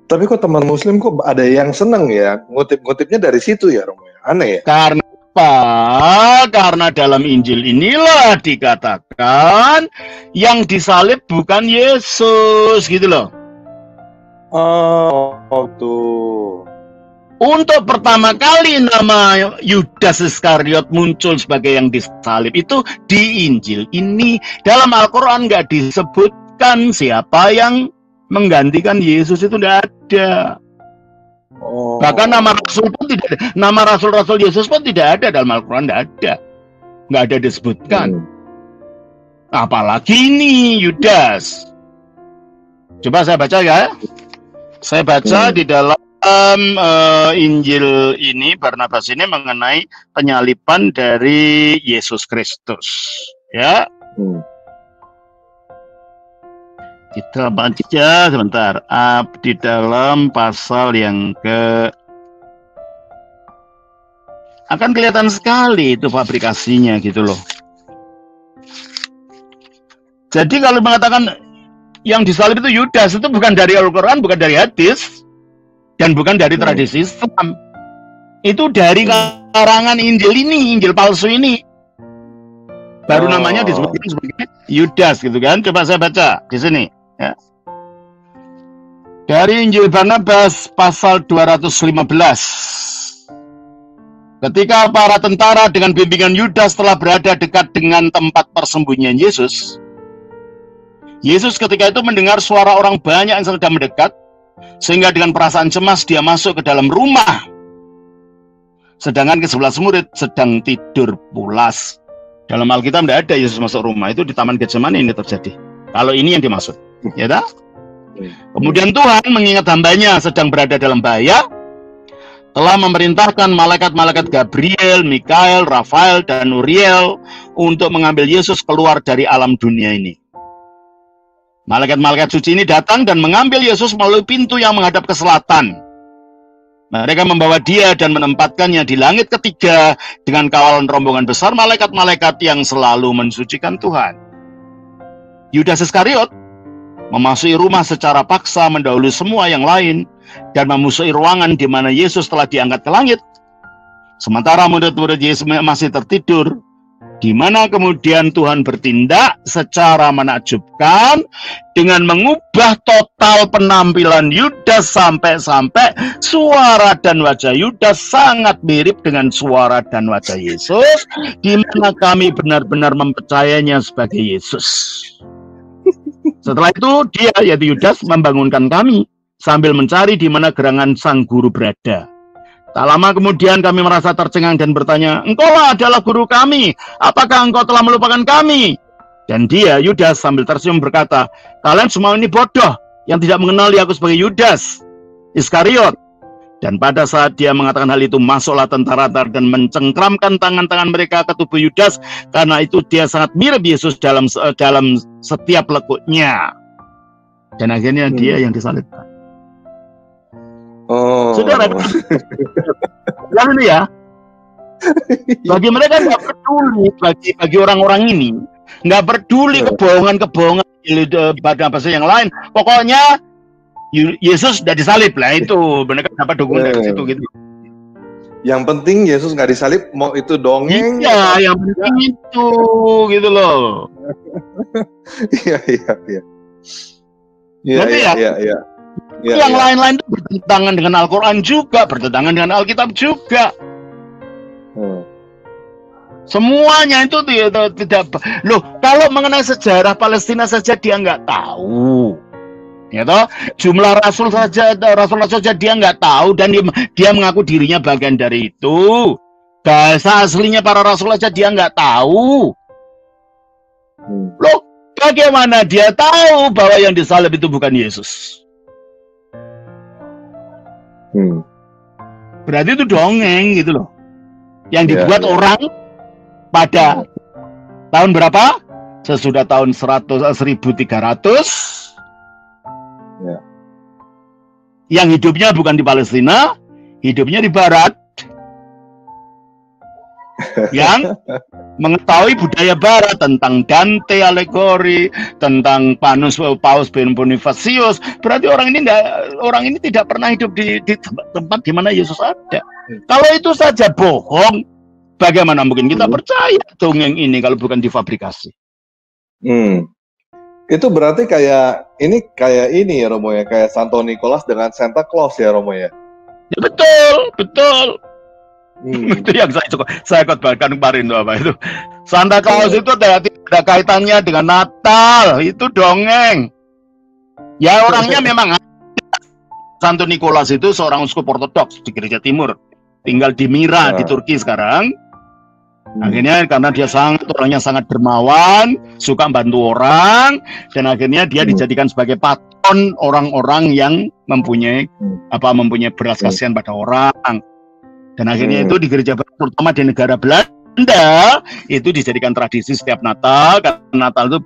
Tapi kok teman Muslim kok ada yang seneng ya ngutip-ngutipnya dari situ ya, Romo? Aneh ya? Karena apa? Karena dalam Injil inilah dikatakan yang disalib bukan Yesus, gitu loh. Oh, tuh. Untuk pertama kali nama Yudas Iskariot muncul sebagai yang disalib itu di Injil ini. Dalam Al-Quran nggak disebutkan siapa yang menggantikan Yesus itu tidak ada. Bahkan nama rasul pun tidak ada. Nama rasul-rasul Yesus pun tidak ada dalam Al-Quran, tidak ada. Nggak ada disebutkan. Apalagi ini Yudas. Coba saya baca ya. Saya baca di dalam Injil ini, Barnabas ini mengenai penyaliban dari Yesus Kristus. Ya. Kita baca sebentar. Di dalam pasal yang akan kelihatan sekali itu fabrikasinya gitu loh. Jadi kalau mengatakan yang disalib itu Yudas, itu bukan dari Al-Quran, bukan dari hadis, dan bukan dari tradisi Islam. Itu dari karangan Injil ini, Injil palsu ini. Baru namanya disebutkan sebagai Yudas gitu kan. Coba saya baca di sini ya. Dari Injil Barnabas pasal 215. Ketika para tentara dengan bimbingan Yudas telah berada dekat dengan tempat persembunyian Yesus, Yesus ketika itu mendengar suara orang banyak yang sedang mendekat, sehingga dengan perasaan cemas dia masuk ke dalam rumah. Sedangkan ke-11 murid sedang tidur pulas. Dalam Alkitab tidak ada Yesus masuk rumah, itu di Taman Getsemani ini terjadi. Kalau ini yang dimaksud, ya tak? Kemudian Tuhan mengingat hambanya sedang berada dalam bahaya, telah memerintahkan malaikat-malaikat Gabriel, Mikael, Rafael, dan Uriel untuk mengambil Yesus keluar dari alam dunia ini. Malaikat-malaikat suci ini datang dan mengambil Yesus melalui pintu yang menghadap ke selatan. Mereka membawa dia dan menempatkannya di langit ketiga dengan kawalan rombongan besar malaikat-malaikat yang selalu mensucikan Tuhan. Yudas Iskariot memasuki rumah secara paksa mendahului semua yang lain dan memusuhi ruangan di mana Yesus telah diangkat ke langit. Sementara murid-murid Yesus masih tertidur, di mana kemudian Tuhan bertindak secara menakjubkan dengan mengubah total penampilan Yudas sampai-sampai suara dan wajah Yudas sangat mirip dengan suara dan wajah Yesus, di mana kami benar-benar mempercayainya sebagai Yesus. Setelah itu dia, yaitu Yudas, membangunkan kami sambil mencari di mana gerangan sang guru berada. Tak lama kemudian kami merasa tercengang dan bertanya, "Engkaulah adalah guru kami, apakah engkau telah melupakan kami?" Dan dia, Yudas, sambil tersenyum berkata, "Kalian semua ini bodoh yang tidak mengenali aku sebagai Yudas Iskariot." Dan pada saat dia mengatakan hal itu, masuklah tentara dan mencengkramkan tangan-tangan mereka ke tubuh Yudas, karena itu dia sangat mirip Yesus dalam setiap lekuknya. Dan akhirnya dia yang disalibkan. Saudara, lihat ini ya. Bagi mereka nggak peduli, bagi orang-orang ini nggak peduli kebohongan pada bahasa yang lain. Pokoknya Yesus sudah disalib lah, itu mereka dapat dukungan dari situ gitu. Yang penting Yesus nggak disalib, mau itu dongeng. Iya, yang penting itu gitu loh. Iya. Yang lain-lain itu bertentangan dengan Al-Quran juga, bertentangan dengan Alkitab juga. Semuanya itu tidak. Loh, kalau mengenai sejarah Palestina saja dia nggak tahu, ya toh? Jumlah rasul saja dia nggak tahu, dan dia mengaku dirinya bagian dari itu. Bahasa aslinya para rasul saja dia nggak tahu. Loh, bagaimana dia tahu bahwa yang disalib itu bukan Yesus? Berarti itu dongeng gitu loh, yang dibuat orang pada tahun berapa? Sesudah tahun 1300 yang hidupnya bukan di Palestina, hidupnya di Barat, yang mengetahui budaya Barat tentang Dante alegori, tentang Paus Bonifacius. Berarti orang ini tidak pernah hidup di tempat di mana Yesus ada. Kalau itu saja bohong, bagaimana mungkin kita percaya dongeng ini kalau bukan difabrikasi? Itu berarti kayak ini ya Romo ya, kayak Santo Nicholas dengan Santa Claus ya Romo ya. Ya, betul. Itu yang saya khotbahkan kemarin tuh, apa itu Santa Claus itu tidak ada kaitannya dengan Natal, itu dongeng. Ya orangnya memang Santo Nikolas itu seorang uskup ortodoks di Gereja Timur, tinggal di Mira di Turki sekarang. Akhirnya karena dia orangnya sangat dermawan, suka bantu orang, dan akhirnya dia dijadikan sebagai patron orang-orang yang mempunyai belas kasihan pada orang. Dan akhirnya itu di gereja terutama di negara Belanda itu dijadikan tradisi setiap Natal, karena Natal itu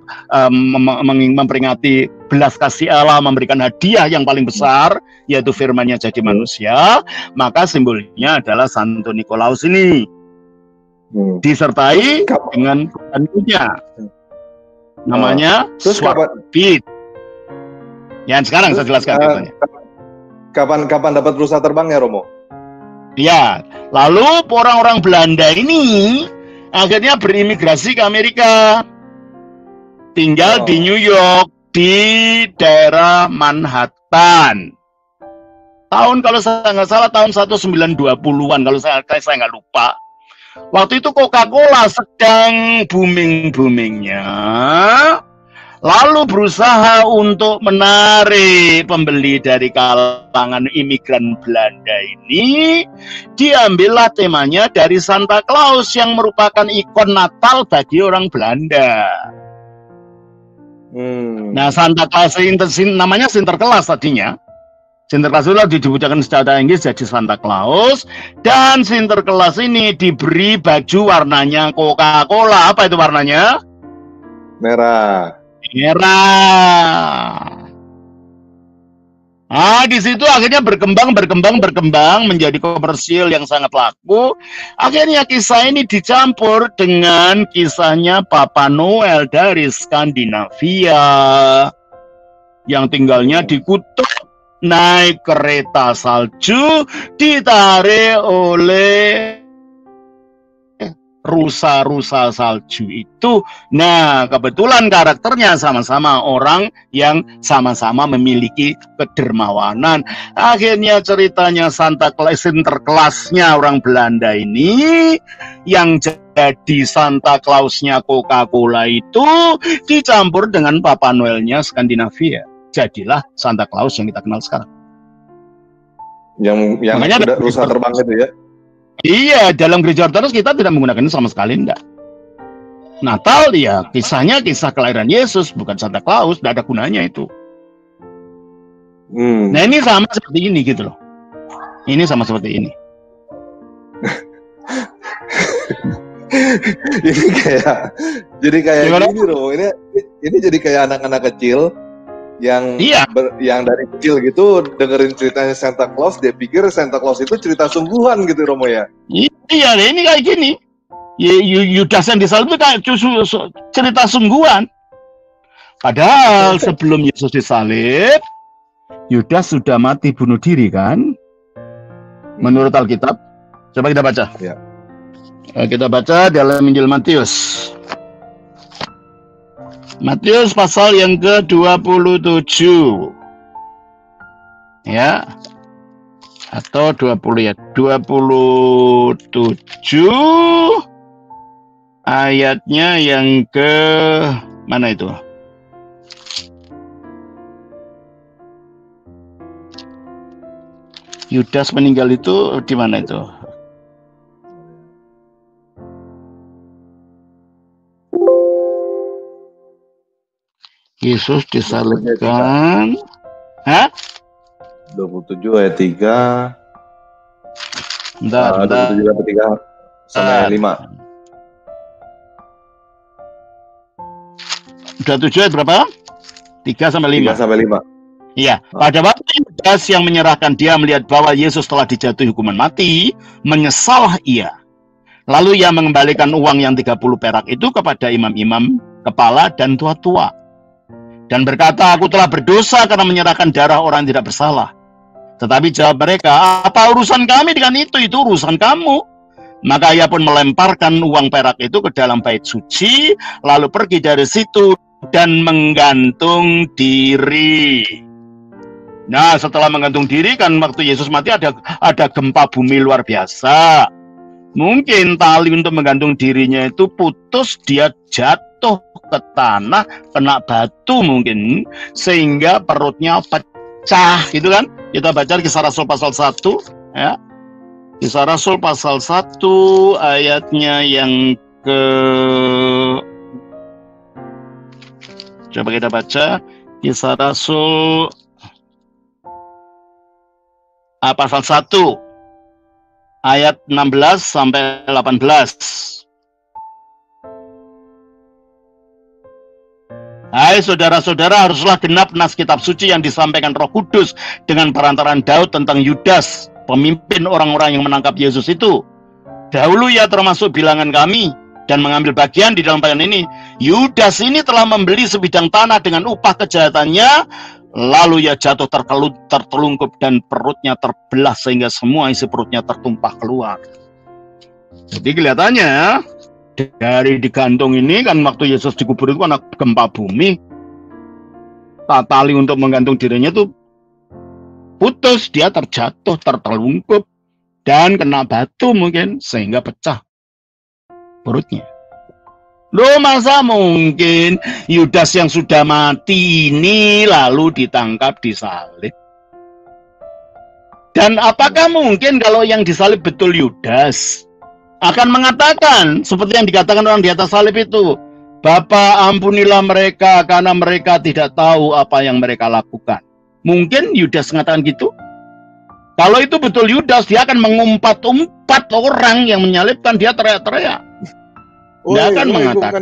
memperingati belas kasih Allah, memberikan hadiah yang paling besar, yaitu firman-Nya jadi manusia. Maka simbolnya adalah Santo Nikolaus ini. Disertai dengan bantunya namanya Swarbit. Yang sekarang saya jelaskan. Kapan dapat rusa terbang ya, Romo? Ya, lalu orang-orang Belanda ini akhirnya berimigrasi ke Amerika, tinggal di New York, di daerah Manhattan. Kalau saya nggak salah tahun 1920-an, kalau saya nggak lupa. Waktu itu Coca-Cola sedang booming-boomingnya, lalu berusaha untuk menarik pembeli dari kalangan imigran Belanda ini. Diambillah temanya dari Santa Claus yang merupakan ikon Natal bagi orang Belanda. Nah, Santa Claus namanya Sinterklaas tadinya. Sinterklaas itu dibuatkan secara Inggris jadi Santa Claus, dan Sinterklaas ini diberi baju warnanya Coca-Cola. Apa itu warnanya? Merah. Nah, di situ akhirnya berkembang menjadi komersil yang sangat laku. Akhirnya kisah ini dicampur dengan kisahnya Papa Noel dari Skandinavia yang tinggalnya di kutub, naik kereta salju, ditarik oleh rusa-rusa salju itu. Nah, kebetulan karakternya sama-sama orang yang sama-sama memiliki kedermawanan. Akhirnya ceritanya Sinterklaasnya orang Belanda ini yang jadi Santa Clausnya Coca-Cola itu dicampur dengan Papa Noelnya Skandinavia. Jadilah Santa Claus yang kita kenal sekarang. Yang udah rusa terbang itu ya? Iya, dalam gereja Ortodoks kita tidak menggunakan itu sama sekali, enggak. Natal ya kisahnya kisah kelahiran Yesus, bukan Santa Claus, tidak ada gunanya itu. Nah, ini sama seperti ini gitu loh. Ini sama seperti ini. Jadi kayak gini loh. Ini jadi kayak anak-anak kecil yang dari kecil gitu dengerin ceritanya Santa Claus, dia pikir Santa Claus itu cerita sungguhan gitu, Romo ya. Iya, ini kayak gini. Yudas yang disalib itu kayak cerita sungguhan. Padahal sebelum Yesus disalib, Yudas sudah mati bunuh diri kan? Menurut Alkitab. Coba kita baca. Ya. Kita baca dalam Injil Matius. Matius pasal yang ke-27. Ya. Atau 20 ya. 27 ayatnya yang ke mana itu? Yudas meninggal itu di mana itu? Yesus disalibkan. Hah? 27 ayat 3. Bentar. 27 ayat 3 sampai 5. 27 ayat berapa? 3 sampai 5. 3 sampai 5. Iya, pada waktu Yudas yang menyerahkan dia melihat bahwa Yesus telah dijatuhi hukuman mati, menyesallah ia. Lalu ia mengembalikan uang yang 30 perak itu kepada imam-imam, kepala dan tua-tua. Dan berkata, aku telah berdosa karena menyerahkan darah orang yang tidak bersalah. Tetapi jawab mereka, apa urusan kami dengan itu? Itu urusan kamu. Maka ia pun melemparkan uang perak itu ke dalam bait suci, lalu pergi dari situ dan menggantung diri. Nah, setelah menggantung diri kan waktu Yesus mati ada gempa bumi luar biasa. Mungkin tali untuk menggantung dirinya itu putus, dia jatuh ke tanah, kena batu mungkin, sehingga perutnya pecah, gitu kan? Kita baca Kisah Rasul pasal 1, ya. Kisah Rasul pasal 1 ayatnya yang ke... Coba kita baca Kisah Rasul pasal 1 ayat 16 sampai 18. Hai saudara-saudara, haruslah genap nas kitab suci yang disampaikan Roh Kudus dengan perantaraan Daud tentang Yudas, pemimpin orang-orang yang menangkap Yesus itu. Dahulu ia termasuk bilangan kami dan mengambil bagian di dalam bagian ini. Yudas ini telah membeli sebidang tanah dengan upah kejahatannya, lalu ia jatuh tertelungkup dan perutnya terbelah sehingga semua isi perutnya tertumpah keluar. Jadi kelihatannya dari digantung ini kan, waktu Yesus dikubur itu kan gempa bumi, tali untuk menggantung dirinya itu putus, dia terjatuh, tertelungkup dan kena batu mungkin sehingga pecah perutnya. Loh, masa mungkin Yudas yang sudah mati ini lalu ditangkap, disalib? Dan apakah mungkin kalau yang disalib betul Yudas akan mengatakan seperti yang dikatakan orang di atas salib itu, Bapa, ampunilah mereka karena mereka tidak tahu apa yang mereka lakukan? Mungkin Yudas mengatakan gitu? Kalau itu betul Yudas, dia akan mengumpat-umpat orang yang menyalibkan, dia teriak-teriak. Dia akan mengatakan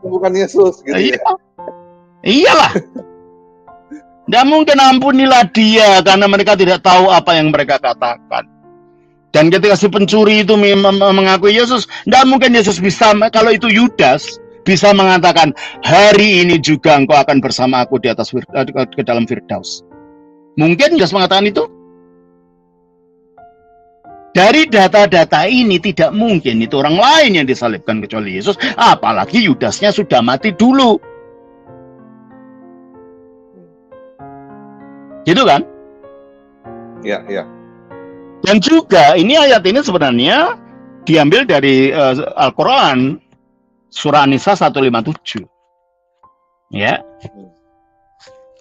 bukan Yesus gitu ya. Iyalah. Tidak mungkin ampunilah dia karena mereka tidak tahu apa yang mereka katakan. Dan ketika si pencuri itu mengakui Yesus, tidak mungkin Yesus bisa, kalau itu Yudas, bisa mengatakan, hari ini juga engkau akan bersama aku di atas ke dalam Firdaus. Mungkin Yudas mengatakan itu? Dari data-data ini tidak mungkin itu orang lain yang disalibkan kecuali Yesus, apalagi Yudasnya sudah mati dulu. Gitu kan? Ya, ya. Dan juga ini ayat ini sebenarnya diambil dari Al-Quran, surah An-Nisa 157. Ya,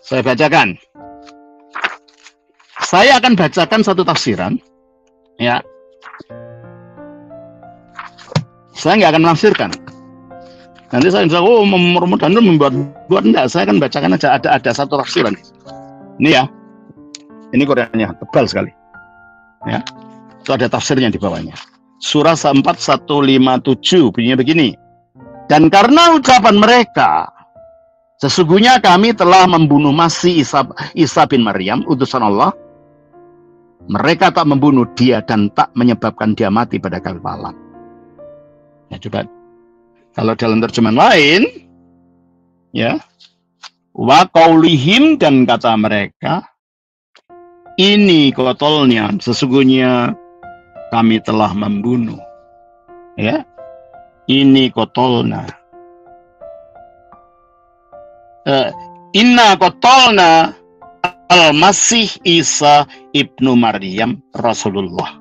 saya bacakan. Saya akan bacakan satu tafsiran. Ya, saya nggak akan menafsirkan. Nanti saya mudah-mudahan membuat enggak. Saya akan bacakan aja, ada satu tafsiran. Ini ya, ini Qurannya tebal sekali. Ya, itu ada tafsirnya di bawahnya. Surah 4157 bunyinya begini. Dan karena ucapan mereka, sesungguhnya kami telah membunuh Masih Isa bin Maryam, utusan Allah. Mereka tak membunuh dia dan tak menyebabkan dia mati pada kayu palang. Ya, coba kalau dalam terjemahan lain, ya, wa qaulihim, dan kata mereka, ini kotolnya, sesungguhnya kami telah membunuh. Ya, ini kotolna. Inna kotolna al-Masih Isa ibnu Maryam Rasulullah.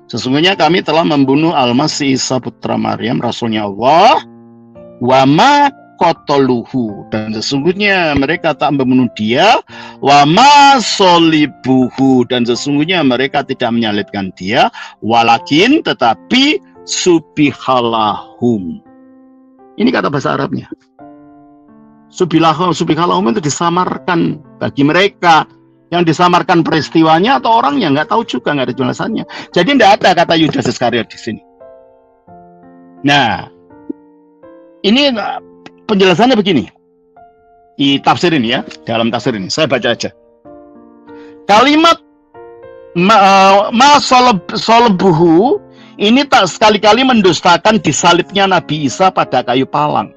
Sesungguhnya kami telah membunuh al-Masih Isa putra Maryam, Rasulnya Allah. Wa ma qataluhu, dan sesungguhnya mereka tak membunuh dia. Wa ma solibuhu, dan sesungguhnya mereka tidak menyalibkan dia. Walakin, tetapi subihalahum. Ini kata bahasa Arabnya. Subihalahum itu disamarkan bagi mereka. Yang disamarkan peristiwanya atau orangnya nggak tahu juga, nggak ada jelasannya. Jadi tidak ada kata Yudas Iskariot di sini. Nah, ini penjelasannya begini. Di tafsir ini ya, dalam tafsir ini saya baca aja. Kalimat solbuhu ini tak sekali-kali mendustakan disalibnya Nabi Isa pada kayu palang.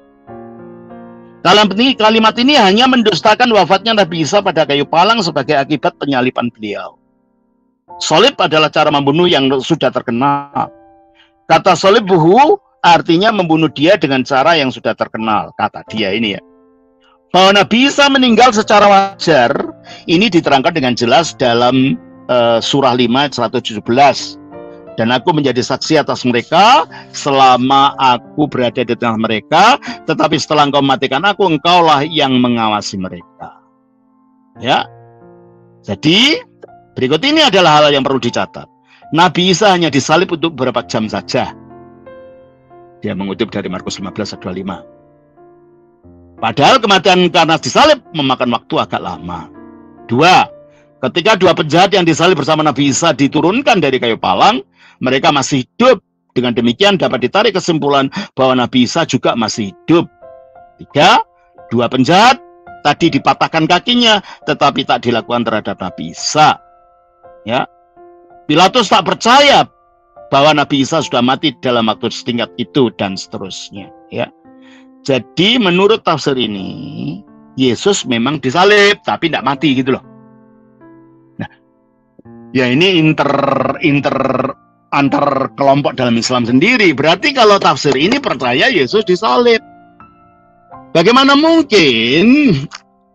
Dalam kalimat ini hanya mendustakan wafatnya Nabi Isa pada kayu palang sebagai akibat penyaliban beliau. Solib adalah cara membunuh yang sudah terkenal. Kata solbuhu artinya membunuh dia dengan cara yang sudah terkenal, kata dia ini ya. Bahwa Nabi Isa meninggal secara wajar, ini diterangkan dengan jelas dalam surah 5 117. Dan aku menjadi saksi atas mereka selama aku berada di tengah mereka, tetapi setelah engkau mematikan aku, engkaulah yang mengawasi mereka. Ya. Jadi, berikut ini adalah hal yang perlu dicatat. Nabi Isa hanya disalib untuk beberapa jam saja. Dia mengutip dari Markus 15 ayat 25. Padahal kematian karena disalib memakan waktu agak lama. 2. Ketika dua penjahat yang disalib bersama Nabi Isa diturunkan dari kayu palang, mereka masih hidup. Dengan demikian dapat ditarik kesimpulan bahwa Nabi Isa juga masih hidup. 3. Dua penjahat tadi dipatahkan kakinya, tetapi tak dilakukan terhadap Nabi Isa. Ya, Pilatus tak percaya bahwa Nabi Isa sudah mati dalam waktu setingkat itu dan seterusnya. Ya, jadi menurut tafsir ini Yesus memang disalib tapi tidak mati gitu loh. Nah, ya ini antar kelompok dalam Islam sendiri. Berarti kalau tafsir ini percaya Yesus disalib. Bagaimana mungkin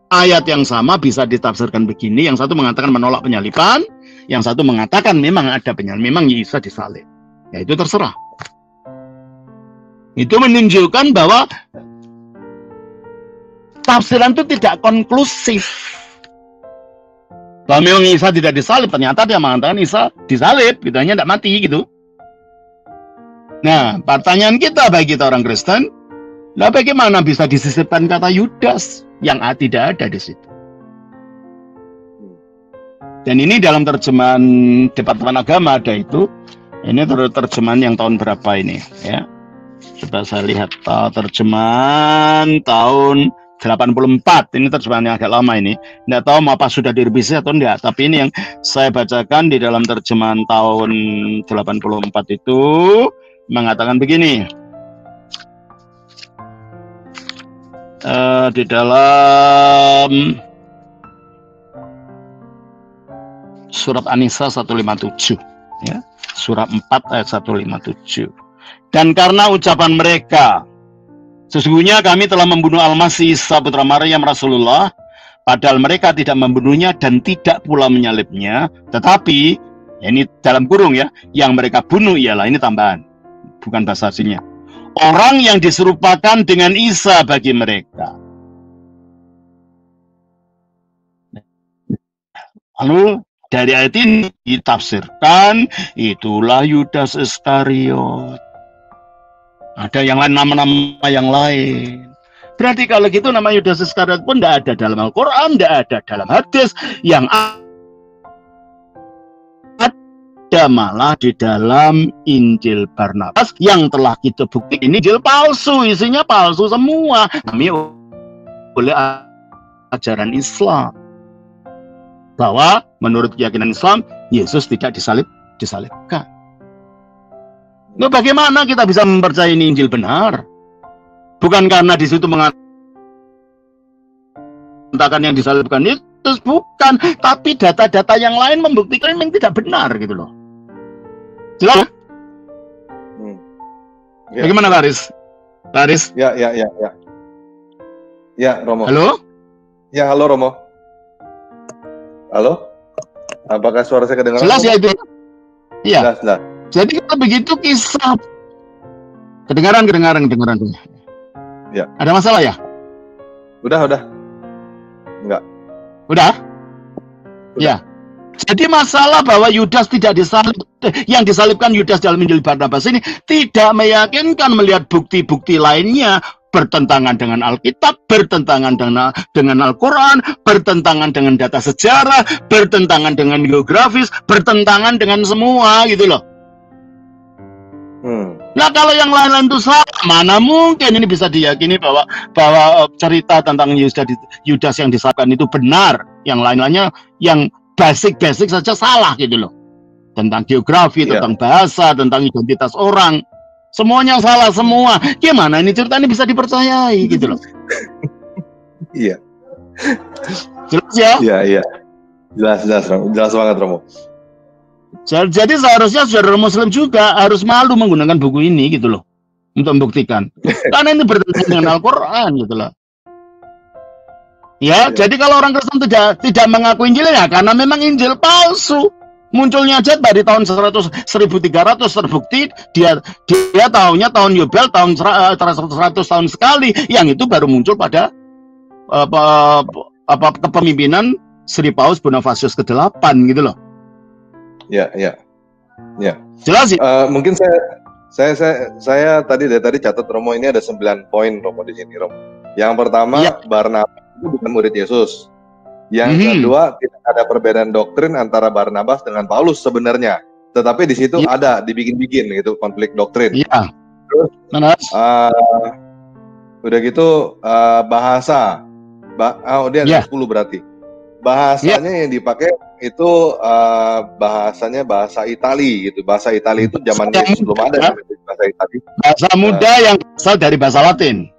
ayat yang sama bisa ditafsirkan begini? Yang satu mengatakan menolak penyaliban, yang satu mengatakan memang ada penyaliban, memang Yesus disalib. Ya itu terserah. Itu menunjukkan bahwa tafsiran itu tidak konklusif. Bahwa memang Isa tidak disalib, ternyata dia mengatakan Isa disalib, gitu, hanya tidak mati gitu. Nah, pertanyaan kita bagi kita orang Kristen, nah bagaimana bisa disisipkan kata Yudas yang tidak ada di situ? Dan ini dalam terjemahan Departemen Agama ada itu. Ini terjemahan yang tahun berapa ini? Ya, coba saya lihat terjemahan tahun 84. Ini terjemahan yang agak lama ini. Tidak tahu apa sudah direvisi atau tidak. Tapi ini yang saya bacakan di dalam terjemahan tahun 84 itu mengatakan begini. Di dalam surat An-Nisa 157, ya, surat 4 ayat 157. Dan karena ucapan mereka, sesungguhnya kami telah membunuh Al-Masih Isa putra Maryam Rasulullah, padahal mereka tidak membunuhnya dan tidak pula menyalibnya, tetapi ya ini dalam kurung ya, yang mereka bunuh ialah, ini tambahan, bukan bahasa aslinya, orang yang diserupakan dengan Isa bagi mereka. Lalu dari ayat ini ditafsirkan itulah Yudas Iskariot. Ada yang lain, nama-nama yang lain. Berarti kalau gitu nama Yudas Iskariot pun tidak ada dalam Al-Quran, tidak ada dalam hadis. Yang ada malah di dalam Injil Barnabas yang telah kita bukti ini Injil palsu, isinya palsu semua. Kami oleh ajaran Islam bahwa menurut keyakinan Islam Yesus tidak disalibkan. Nah, bagaimana kita bisa mempercayai ini Injil benar? Bukan karena di situ mengatakan yang disalibkan itu bukan, tapi data-data yang lain membuktikan memang tidak benar gitu loh. Jelas? Ya. Bagaimana Laris? Laris? Ya, Romo. Halo? Ya, halo Romo. Halo? Apakah suara saya kedengaran? Jelas ya itu? Iya. Jelas. Jadi kalau begitu kisah kedengaran. Ya. Ada masalah ya? Udah. Enggak. Udah? Ya. Jadi masalah bahwa Yudas tidak disalib, yang disalibkan Yudas dalam Injil Barnabas ini tidak meyakinkan melihat bukti-bukti lainnya bertentangan dengan Alkitab, bertentangan dengan Al-Quran, bertentangan dengan data sejarah, bertentangan dengan geografis, bertentangan dengan semua gitu loh. Nah kalau yang lain-lain itu salah, mana mungkin ini bisa diyakini bahwa cerita tentang Yudas yang disalibkan itu benar. Yang lain-lainnya yang basic saja salah gitu loh. Tentang geografi, tentang bahasa, tentang identitas orang, semuanya salah semua. Gimana ini cerita ini bisa dipercayai gitu loh. Iya. Jelas ya? Iya. Jelas banget Romo. Jadi seharusnya saudara Muslim juga harus malu menggunakan buku ini gitu loh untuk membuktikan. Karena ini bertentangan dengan Al-Quran gitu loh. Ya, jadi kalau orang Kristen tidak mengaku Injil ya karena memang Injil palsu. Munculnya aja dari tahun 1300 terbukti dia tahunya tahun Yobel tahun 100 tahun sekali, yang itu baru muncul pada kepemimpinan Sri Paus Bonifasius ke-8 gitu loh. Ya. Jelas sih. Mungkin saya tadi catat Romo, ini ada 9 poin Romo di sini Romo. Yang pertama, Barnabas itu bukan murid Yesus. Yang kedua, tidak ada perbedaan doktrin antara Barnabas dengan Paulus sebenarnya. Tetapi di situ ada dibikin-bikin gitu konflik doktrin. Iya. Terus udah gitu bahasa. Dia ada 10 berarti. Bahasanya yang dipakai itu bahasanya bahasa Itali gitu. Bahasa Itali itu zaman Yesus belum ada bahasa Itali. Bahasa muda yang asal dari bahasa Latin.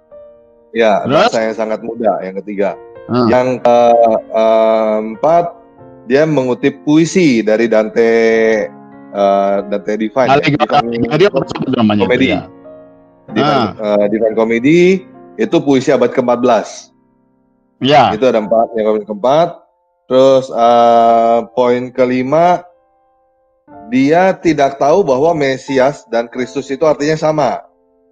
Ya, bahasa yang sangat muda. Yang ketiga. Yang keempat, dia mengutip puisi dari Dante Divine. Komedi. Divine Comedy itu puisi abad ke-14. Ya. Itu ada 4. Yang keempat. Terus poin kelima, dia tidak tahu bahwa Mesias dan Kristus itu artinya sama.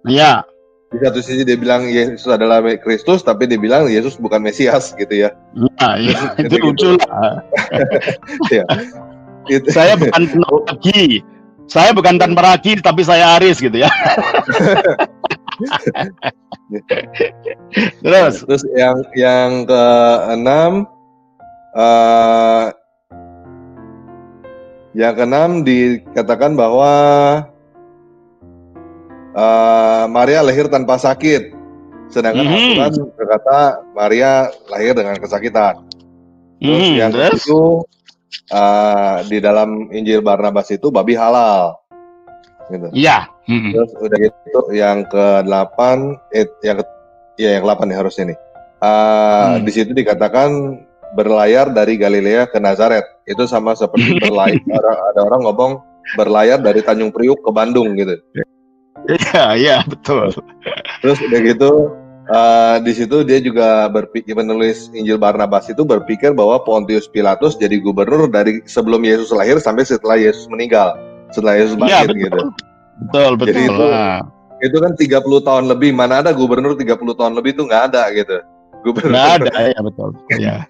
Iya. Di satu sisi dia bilang Yesus adalah Kristus, tapi dia bilang Yesus bukan Mesias gitu ya. Nah, itu lucu lah. Ya. Saya bukan ragi, tanpa ragi, tapi saya Aris gitu ya. Terus yang keenam, dikatakan bahwa Maria lahir tanpa sakit, sedangkan Al-Quran berkata Maria lahir dengan kesakitan. Terus yang itu di dalam Injil Barnabas itu babi halal, gitu. Iya. Terus udah gitu yang ke-8, yang ke-8 nih harusnya nih. Di situ dikatakan berlayar dari Galilea ke Nazaret. Itu sama seperti berlayar. Ada orang ngomong berlayar dari Tanjung Priuk ke Bandung gitu. Iya, betul. Terus udah gitu di situ dia juga menulis Injil Barnabas itu berpikir bahwa Pontius Pilatus jadi gubernur dari sebelum Yesus lahir sampai setelah Yesus meninggal, setelah Yesus bangkit gitu. Betul. Jadi itu kan 30 tahun lebih, mana ada gubernur 30 tahun lebih itu nggak ada gitu. Gubernur. Nggak ada, ya betul. Ya.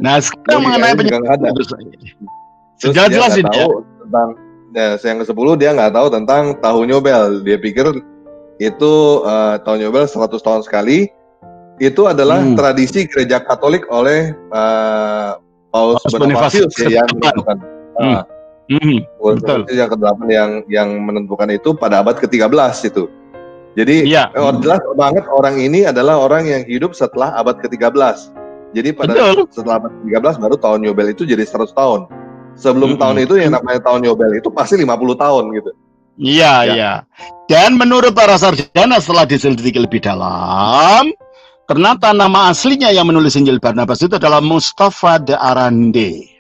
Nah, sekarang mengenai penyakit jelas ini ya. Tentang yang ke-10 dia nggak tahu tentang tahun Yobel. Dia pikir itu tahun Yobel 100 tahun sekali. Itu adalah tradisi gereja Katolik oleh Paus Bonifasius yang menentukan. Yang ke-8 yang menentukan itu pada abad ke-13 itu. Jadi jelas banget orang ini adalah orang yang hidup setelah abad ke-13. Jadi setelah abad ke-13 baru tahun Yobel itu jadi 100 tahun. Sebelum tahun itu yang namanya tahun Yobel itu pasti 50 tahun gitu. Iya. Dan menurut para sarjana setelah diselidiki lebih dalam, ternyata nama aslinya yang menulis Injil Barnabas itu adalah Mustafa de Arande.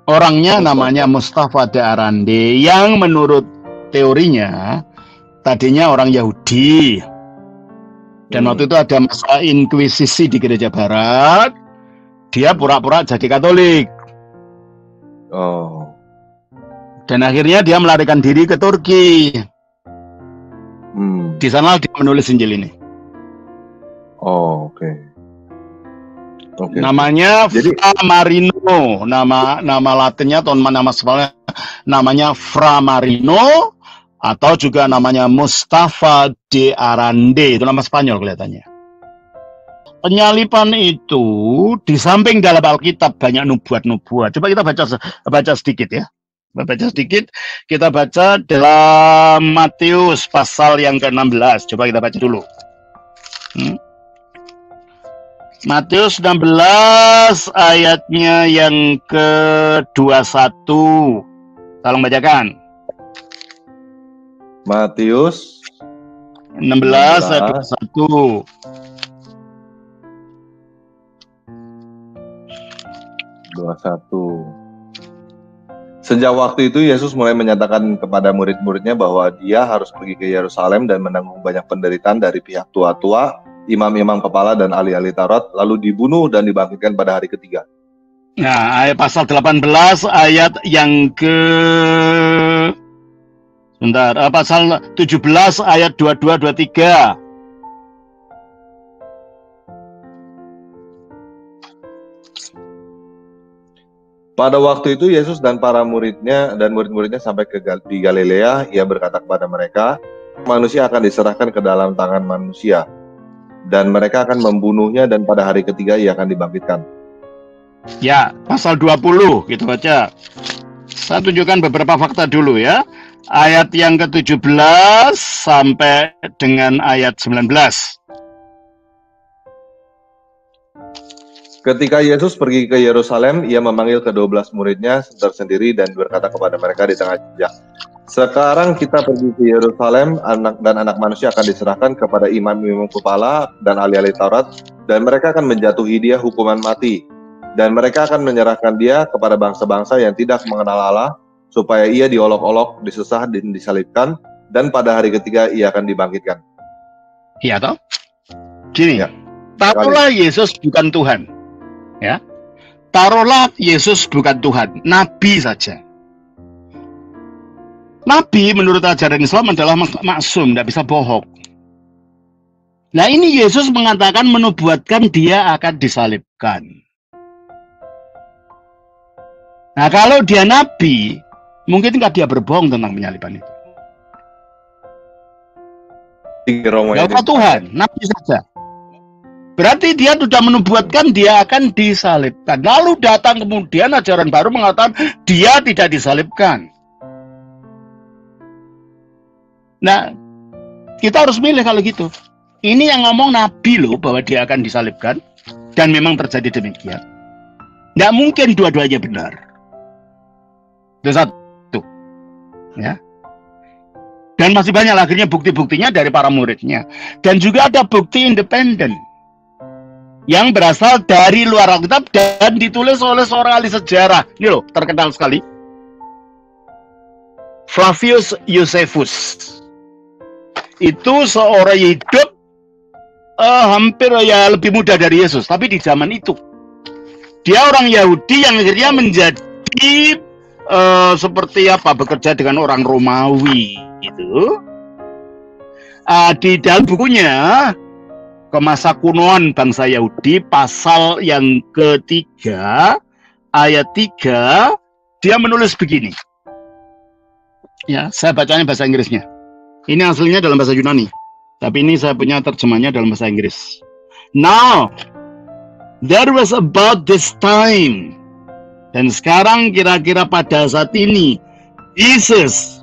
Orangnya namanya Mustafa de Arande, yang menurut teorinya tadinya orang Yahudi. Dan waktu itu ada masa inkuisisi di gereja barat. Dia pura-pura jadi Katolik. Dan akhirnya dia melarikan diri ke Turki. Di sana dia menulis Injil ini. Oke. Namanya Fra Marino. Nama Latinnya atau nama spellnya namanya Fra Marino, atau juga namanya Mustafa de Arande. Itu nama Spanyol kelihatannya. Penyalipan itu di samping dalam Alkitab banyak nubuat-nubuat. Coba kita baca sedikit ya. Kita baca dalam Matius pasal yang ke-16. Coba kita baca dulu. Matius 16 ayatnya yang ke-21. Tolong bacakan. Matius 16 ayat 21. Sejak waktu itu Yesus mulai menyatakan kepada murid-muridnya bahwa dia harus pergi ke Yerusalem dan menanggung banyak penderitaan dari pihak tua-tua, imam-imam kepala dan ahli-ahli Taurat, lalu dibunuh dan dibangkitkan pada hari ketiga. Nah, ayat pasal 18 ayat yang ke pasal 17 ayat 22 23. Pada waktu itu Yesus dan para muridnya dan murid-muridnya sampai di Galilea. Ia berkata kepada mereka, manusia akan diserahkan ke dalam tangan manusia, dan mereka akan membunuhnya, dan pada hari ketiga ia akan dibangkitkan. Ya, pasal 20 kita baca. Saya tunjukkan beberapa fakta dulu ya. Ayat yang ke-17 sampai dengan ayat 19. Ketika Yesus pergi ke Yerusalem, ia memanggil ke-12 muridnya tersendiri dan berkata kepada mereka di tengah jejak, sekarang kita pergi ke Yerusalem, anak manusia akan diserahkan kepada imam-imam kepala dan ahli-ahli Taurat, dan mereka akan menjatuhi dia hukuman mati, dan mereka akan menyerahkan dia kepada bangsa-bangsa yang tidak mengenal Allah, supaya ia diolok-olok, disesah, dan disalibkan, dan pada hari ketiga ia akan dibangkitkan. Iya toh? Gini, Ya. taruhlah Yesus bukan Tuhan. Ya, taruhlah Yesus bukan Tuhan, Nabi saja. Nabi menurut ajaran Islam adalah maksum, tidak bisa bohong. Nah ini Yesus mengatakan menubuatkan dia akan disalibkan. Nah kalau dia Nabi, mungkin nggak dia berbohong tentang penyaliban itu. Gak usah Tuhan, Nabi saja. Berarti dia sudah menubuatkan dia akan disalibkan. Lalu datang kemudian ajaran baru mengatakan dia tidak disalibkan. Nah, kita harus milih kalau gitu. Ini yang ngomong Nabi loh bahwa dia akan disalibkan. Dan memang terjadi demikian. Nggak mungkin dua-duanya benar. Itu satu. Ya. Dan masih banyak akhirnya bukti-buktinya dari para muridnya. Dan juga ada bukti independen yang berasal dari luar Alkitab dan ditulis oleh seorang ahli sejarah. Ini loh, terkenal sekali. Flavius Josephus. Itu seorang hidup hampir ya lebih muda dari Yesus, tapi di zaman itu. Dia orang Yahudi yang akhirnya menjadi seperti apa, bekerja dengan orang Romawi gitu. Di dalam bukunya Kemasa Kunoan Bangsa Yahudi, pasal yang ketiga, ayat 3, dia menulis begini. Ya, saya bacanya bahasa Inggrisnya. Ini aslinya dalam bahasa Yunani, tapi ini saya punya terjemahnya dalam bahasa Inggris. Now, there was about this time. Dan sekarang kira-kira pada saat ini, Yesus,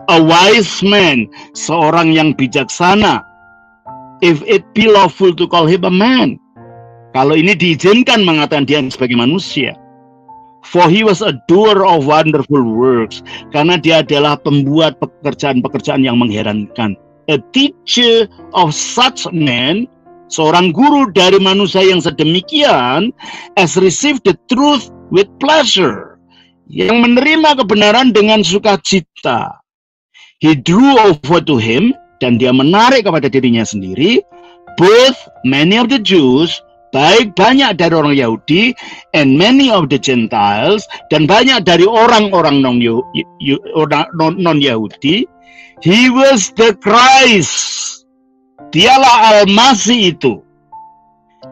a wise man, seorang yang bijaksana, if it be lawful to call him a man. Kalau ini diizinkan mengatakan dia sebagai manusia. For he was a doer of wonderful works. Karena dia adalah pembuat pekerjaan-pekerjaan yang mengherankan. A teacher of such men, seorang guru dari manusia yang sedemikian, has received the truth with pleasure. Yang menerima kebenaran dengan sukacita. He drew over to him, dan dia menarik kepada dirinya sendiri, both many of the Jews, baik banyak dari orang Yahudi, and many of the Gentiles, dan banyak dari orang-orang non-Yahudi. He was the Christ. Dialah Al-Masih itu.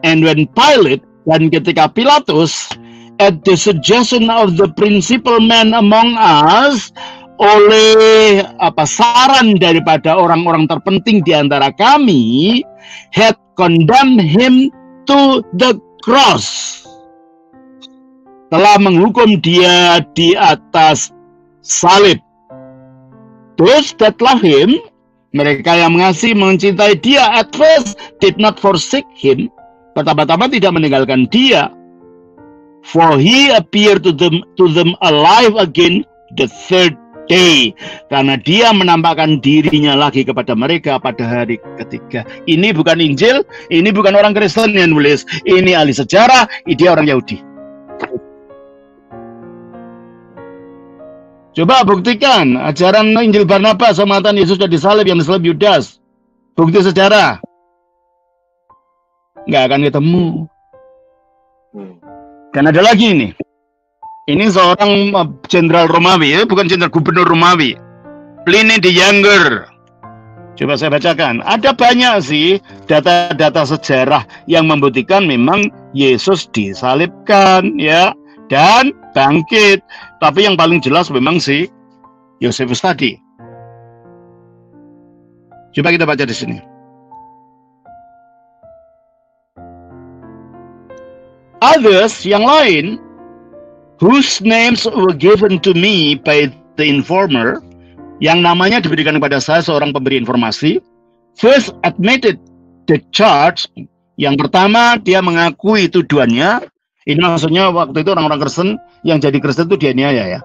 And when Pilate, dan ketika Pilatus, at the suggestion of the principal man among us, oleh saran daripada orang-orang terpenting di antara kami, had condemned him to the cross, telah menghukum dia di atas salib. Those that love him, mereka yang mengasihi mencintai dia, at first did not forsake him, pertama-tama tidak meninggalkan dia, for he appeared to them alive again the third day, karena dia menampakkan dirinya lagi kepada mereka pada hari ketiga. Ini bukan Injil, ini bukan orang Kristen yang nulis, ini ahli sejarah, dia orang Yahudi. Coba buktikan ajaran Injil Barnabas sama Yesus sudah disalib, yang disalib Yudas. Bukti sejarah. Nggak akan ketemu. Dan ada lagi ini. Ini seorang jenderal Romawi, bukan jenderal gubernur Romawi. Pliny the Younger. Coba saya bacakan. Ada banyak sih data-data sejarah yang membuktikan memang Yesus disalibkan, ya, dan bangkit. Tapi yang paling jelas memang si Yosefus tadi. Coba kita baca di sini. Others, yang lain, whose names were given to me by the informer, yang namanya diberikan kepada saya seorang pemberi informasi, first admitted the charge. Yang pertama, dia mengakui tuduhannya. Ini maksudnya waktu itu orang-orang Kristen yang jadi Kristen itu dianiaya, ya,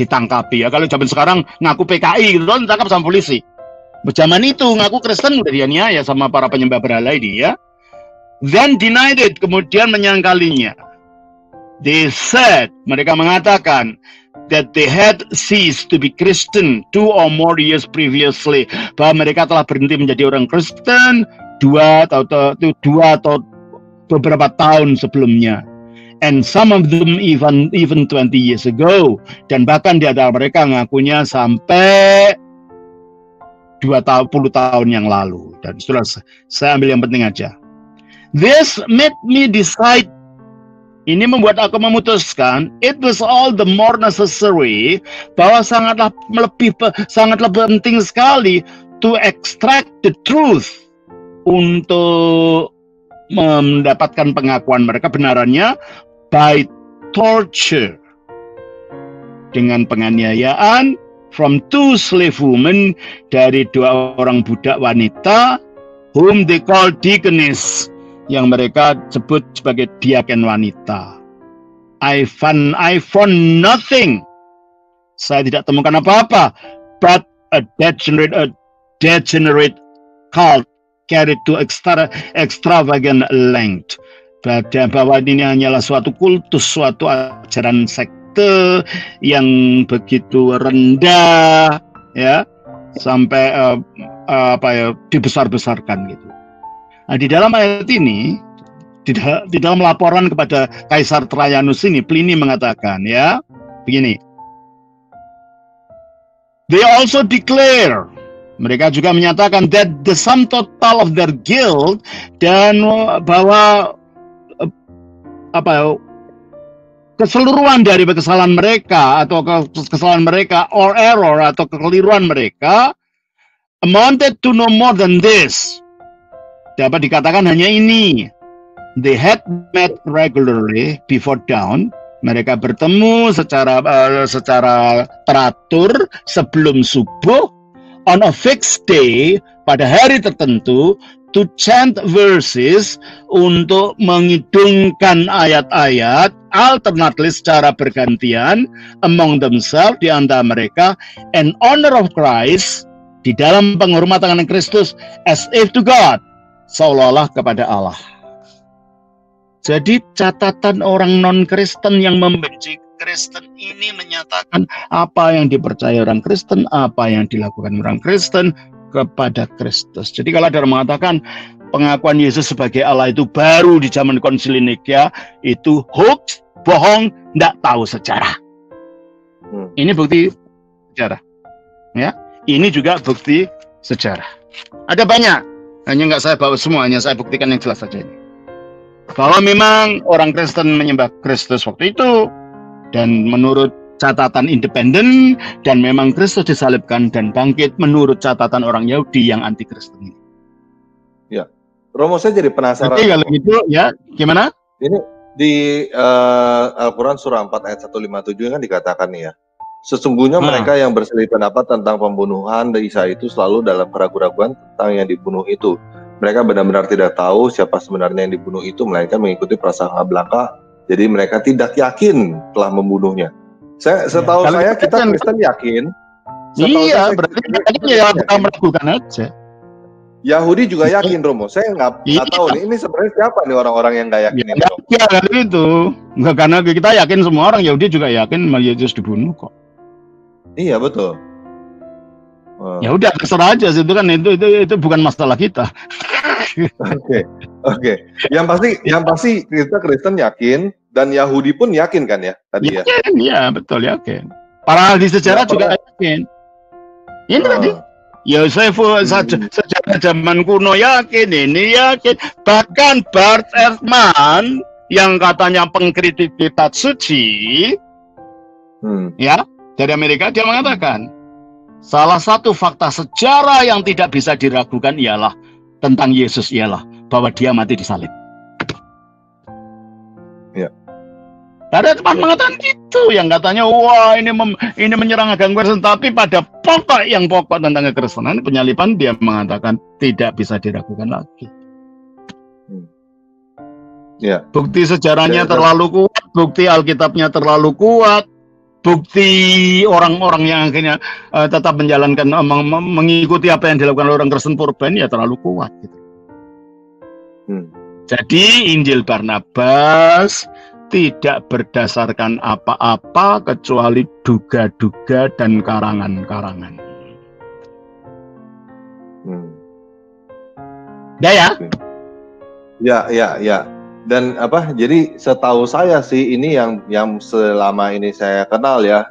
ditangkapi, ya. Kalau zaman sekarang ngaku PKI gitu, ditangkap sama polisi. Zaman itu ngaku Kristen udah dianiaya sama para penyembah berhala ini, ya. Then denied it, kemudian menyangkalinya. They said, mereka mengatakan, that they had ceased to be Christian 2 or more years previously, bahwa mereka telah berhenti menjadi orang Kristen 2 atau beberapa tahun sebelumnya. And some of them even 20 years ago, dan bahkan di antara mereka ngakunya sampai 20 tahun yang lalu. Dan itulah saya ambil yang penting aja. This made me decide. Ini membuat aku memutuskan, it was all the more necessary, bahwa sangatlah lebih penting sekali to extract the truth, untuk mendapatkan pengakuan mereka benarannya by torture, dengan penganiayaan, from 2 slave women, dari 2 orang budak wanita, whom they call deaconess, yang mereka sebut sebagai diaken wanita. I found nothing. Saya tidak temukan apa-apa, but a degenerate cult carried to extravagant length. Bahwa ini hanyalah suatu kultus, suatu ajaran sekte yang begitu rendah, ya, sampai dibesar-besarkan gitu. Nah, di dalam ayat ini, di dalam laporan kepada Kaisar Trajanus ini, Pliny mengatakan, ya, begini. They also declare, mereka juga menyatakan that the sum total of their guilt, dan bahwa keseluruhan dari kesalahan mereka atau kesalahan mereka or error atau kekeliruan mereka amounted to no more than this. Dapat dikatakan hanya ini. They had met regularly before dawn. Mereka bertemu secara teratur sebelum subuh, on a fixed day, pada hari tertentu, to chant verses, untuk mengidungkan ayat-ayat, alternately secara bergantian, among themselves, di antara mereka, in honor of Christ, di dalam penghormatan Kristus, as if to God, seolah-olah kepada Allah. Jadi catatan orang non-Kristen yang membenci Kristen ini menyatakan apa yang dipercaya orang Kristen, apa yang dilakukan orang Kristen kepada Kristus. Jadi kalau ada orang mengatakan pengakuan Yesus sebagai Allah itu baru di zaman Konsili Nikea, itu hoax, bohong, tidak tahu sejarah. Ini bukti sejarah. Ya, ini juga bukti sejarah. Ada banyak. Hanya nggak saya bawa semuanya, saya buktikan yang jelas saja ini. Bahwa memang orang Kristen menyembah Kristus waktu itu, dan menurut catatan independen, dan memang Kristus disalibkan dan bangkit menurut catatan orang Yahudi yang anti Kristen ini. Ya, Romo, saya jadi penasaran. Jadi kalau gitu, ya, gimana? Ini di Al-Quran surah 4 ayat 157 kan dikatakan nih, ya, sesungguhnya mereka yang berselisih pendapat tentang pembunuhan Isa itu selalu dalam keraguan-keraguan tentang yang dibunuh itu. Mereka benar-benar tidak tahu siapa sebenarnya yang dibunuh itu, melainkan mengikuti prasangka belaka. Jadi mereka tidak yakin telah membunuhnya. Setahu saya kita Kristen yakin. Iya, berarti ya meragukan aja. Yahudi juga yakin, Romo. Saya nggak tahu nih, ini sebenarnya siapa nih orang-orang yang nggak yakin ini? Ya, itu. Nggak, karena kita yakin semua orang Yahudi juga yakin Yesus dibunuh kok. Iya, betul. Ya udah, terserah aja, itu kan itu bukan masalah kita. Oke. Oke. Yang pasti kita Kristen yakin dan Yahudi pun yakin kan ya tadi ya? Yakin, ya betul yakin. Para ahli sejarah juga yakin. Ini tadi. Yosefus sejarah zaman kuno yakin, ini yakin. Bahkan Bart Ehrman yang katanya pengkritik kitab suci, ya dari Amerika, dia mengatakan salah satu fakta sejarah yang tidak bisa diragukan ialah tentang Yesus ialah bahwa dia mati disalib. Ya. Ada teman mengatakan gitu, yang katanya wah ini menyerang agama Kristen, tapi pada pokok yang pokok tentang kekristenan penyaliban dia mengatakan tidak bisa diragukan lagi. Ya. Bukti sejarahnya terlalu kuat, bukti Alkitabnya terlalu kuat, bukti orang-orang yang akhirnya tetap menjalankan mengikuti apa yang dilakukan oleh orang Kristen purba ya terlalu kuat. Gitu. Jadi Injil Barnabas tidak berdasarkan apa-apa kecuali duga-duga dan karangan-karangan. Ya. Dan jadi setahu saya sih ini yang selama ini saya kenal ya,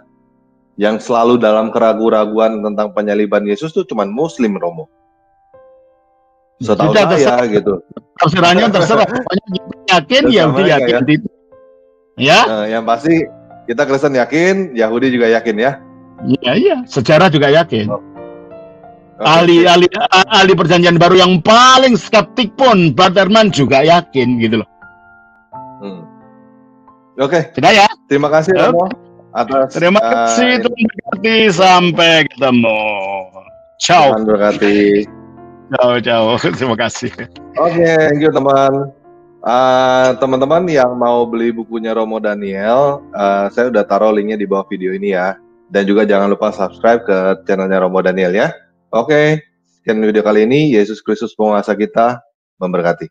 yang selalu dalam keraguan-raguan tentang penyaliban Yesus tuh cuman Muslim, Romo. Setahu saya gitu. Terserahnya terserah. Yakin Yahudi yakin itu. Ya. Yang pasti kita Kristen yakin, Yahudi juga yakin ya. Iya. Sejarah juga yakin. Ahli perjanjian baru yang paling skeptik pun Bart Ehrman juga yakin gitu loh. Oke. Sudah ya. Terima kasih Romo atas. Terima kasih Tuhan berkati, sampai ketemu. Ciao. Tuhan berkati. Ciao. Terima kasih. Oke, thank you teman. Teman-teman yang mau beli bukunya Romo Daniel, saya udah taruh linknya di bawah video ini ya. Dan juga jangan lupa subscribe ke channelnya Romo Daniel ya. Oke, sekian video kali ini. Yesus Kristus penguasa kita memberkati.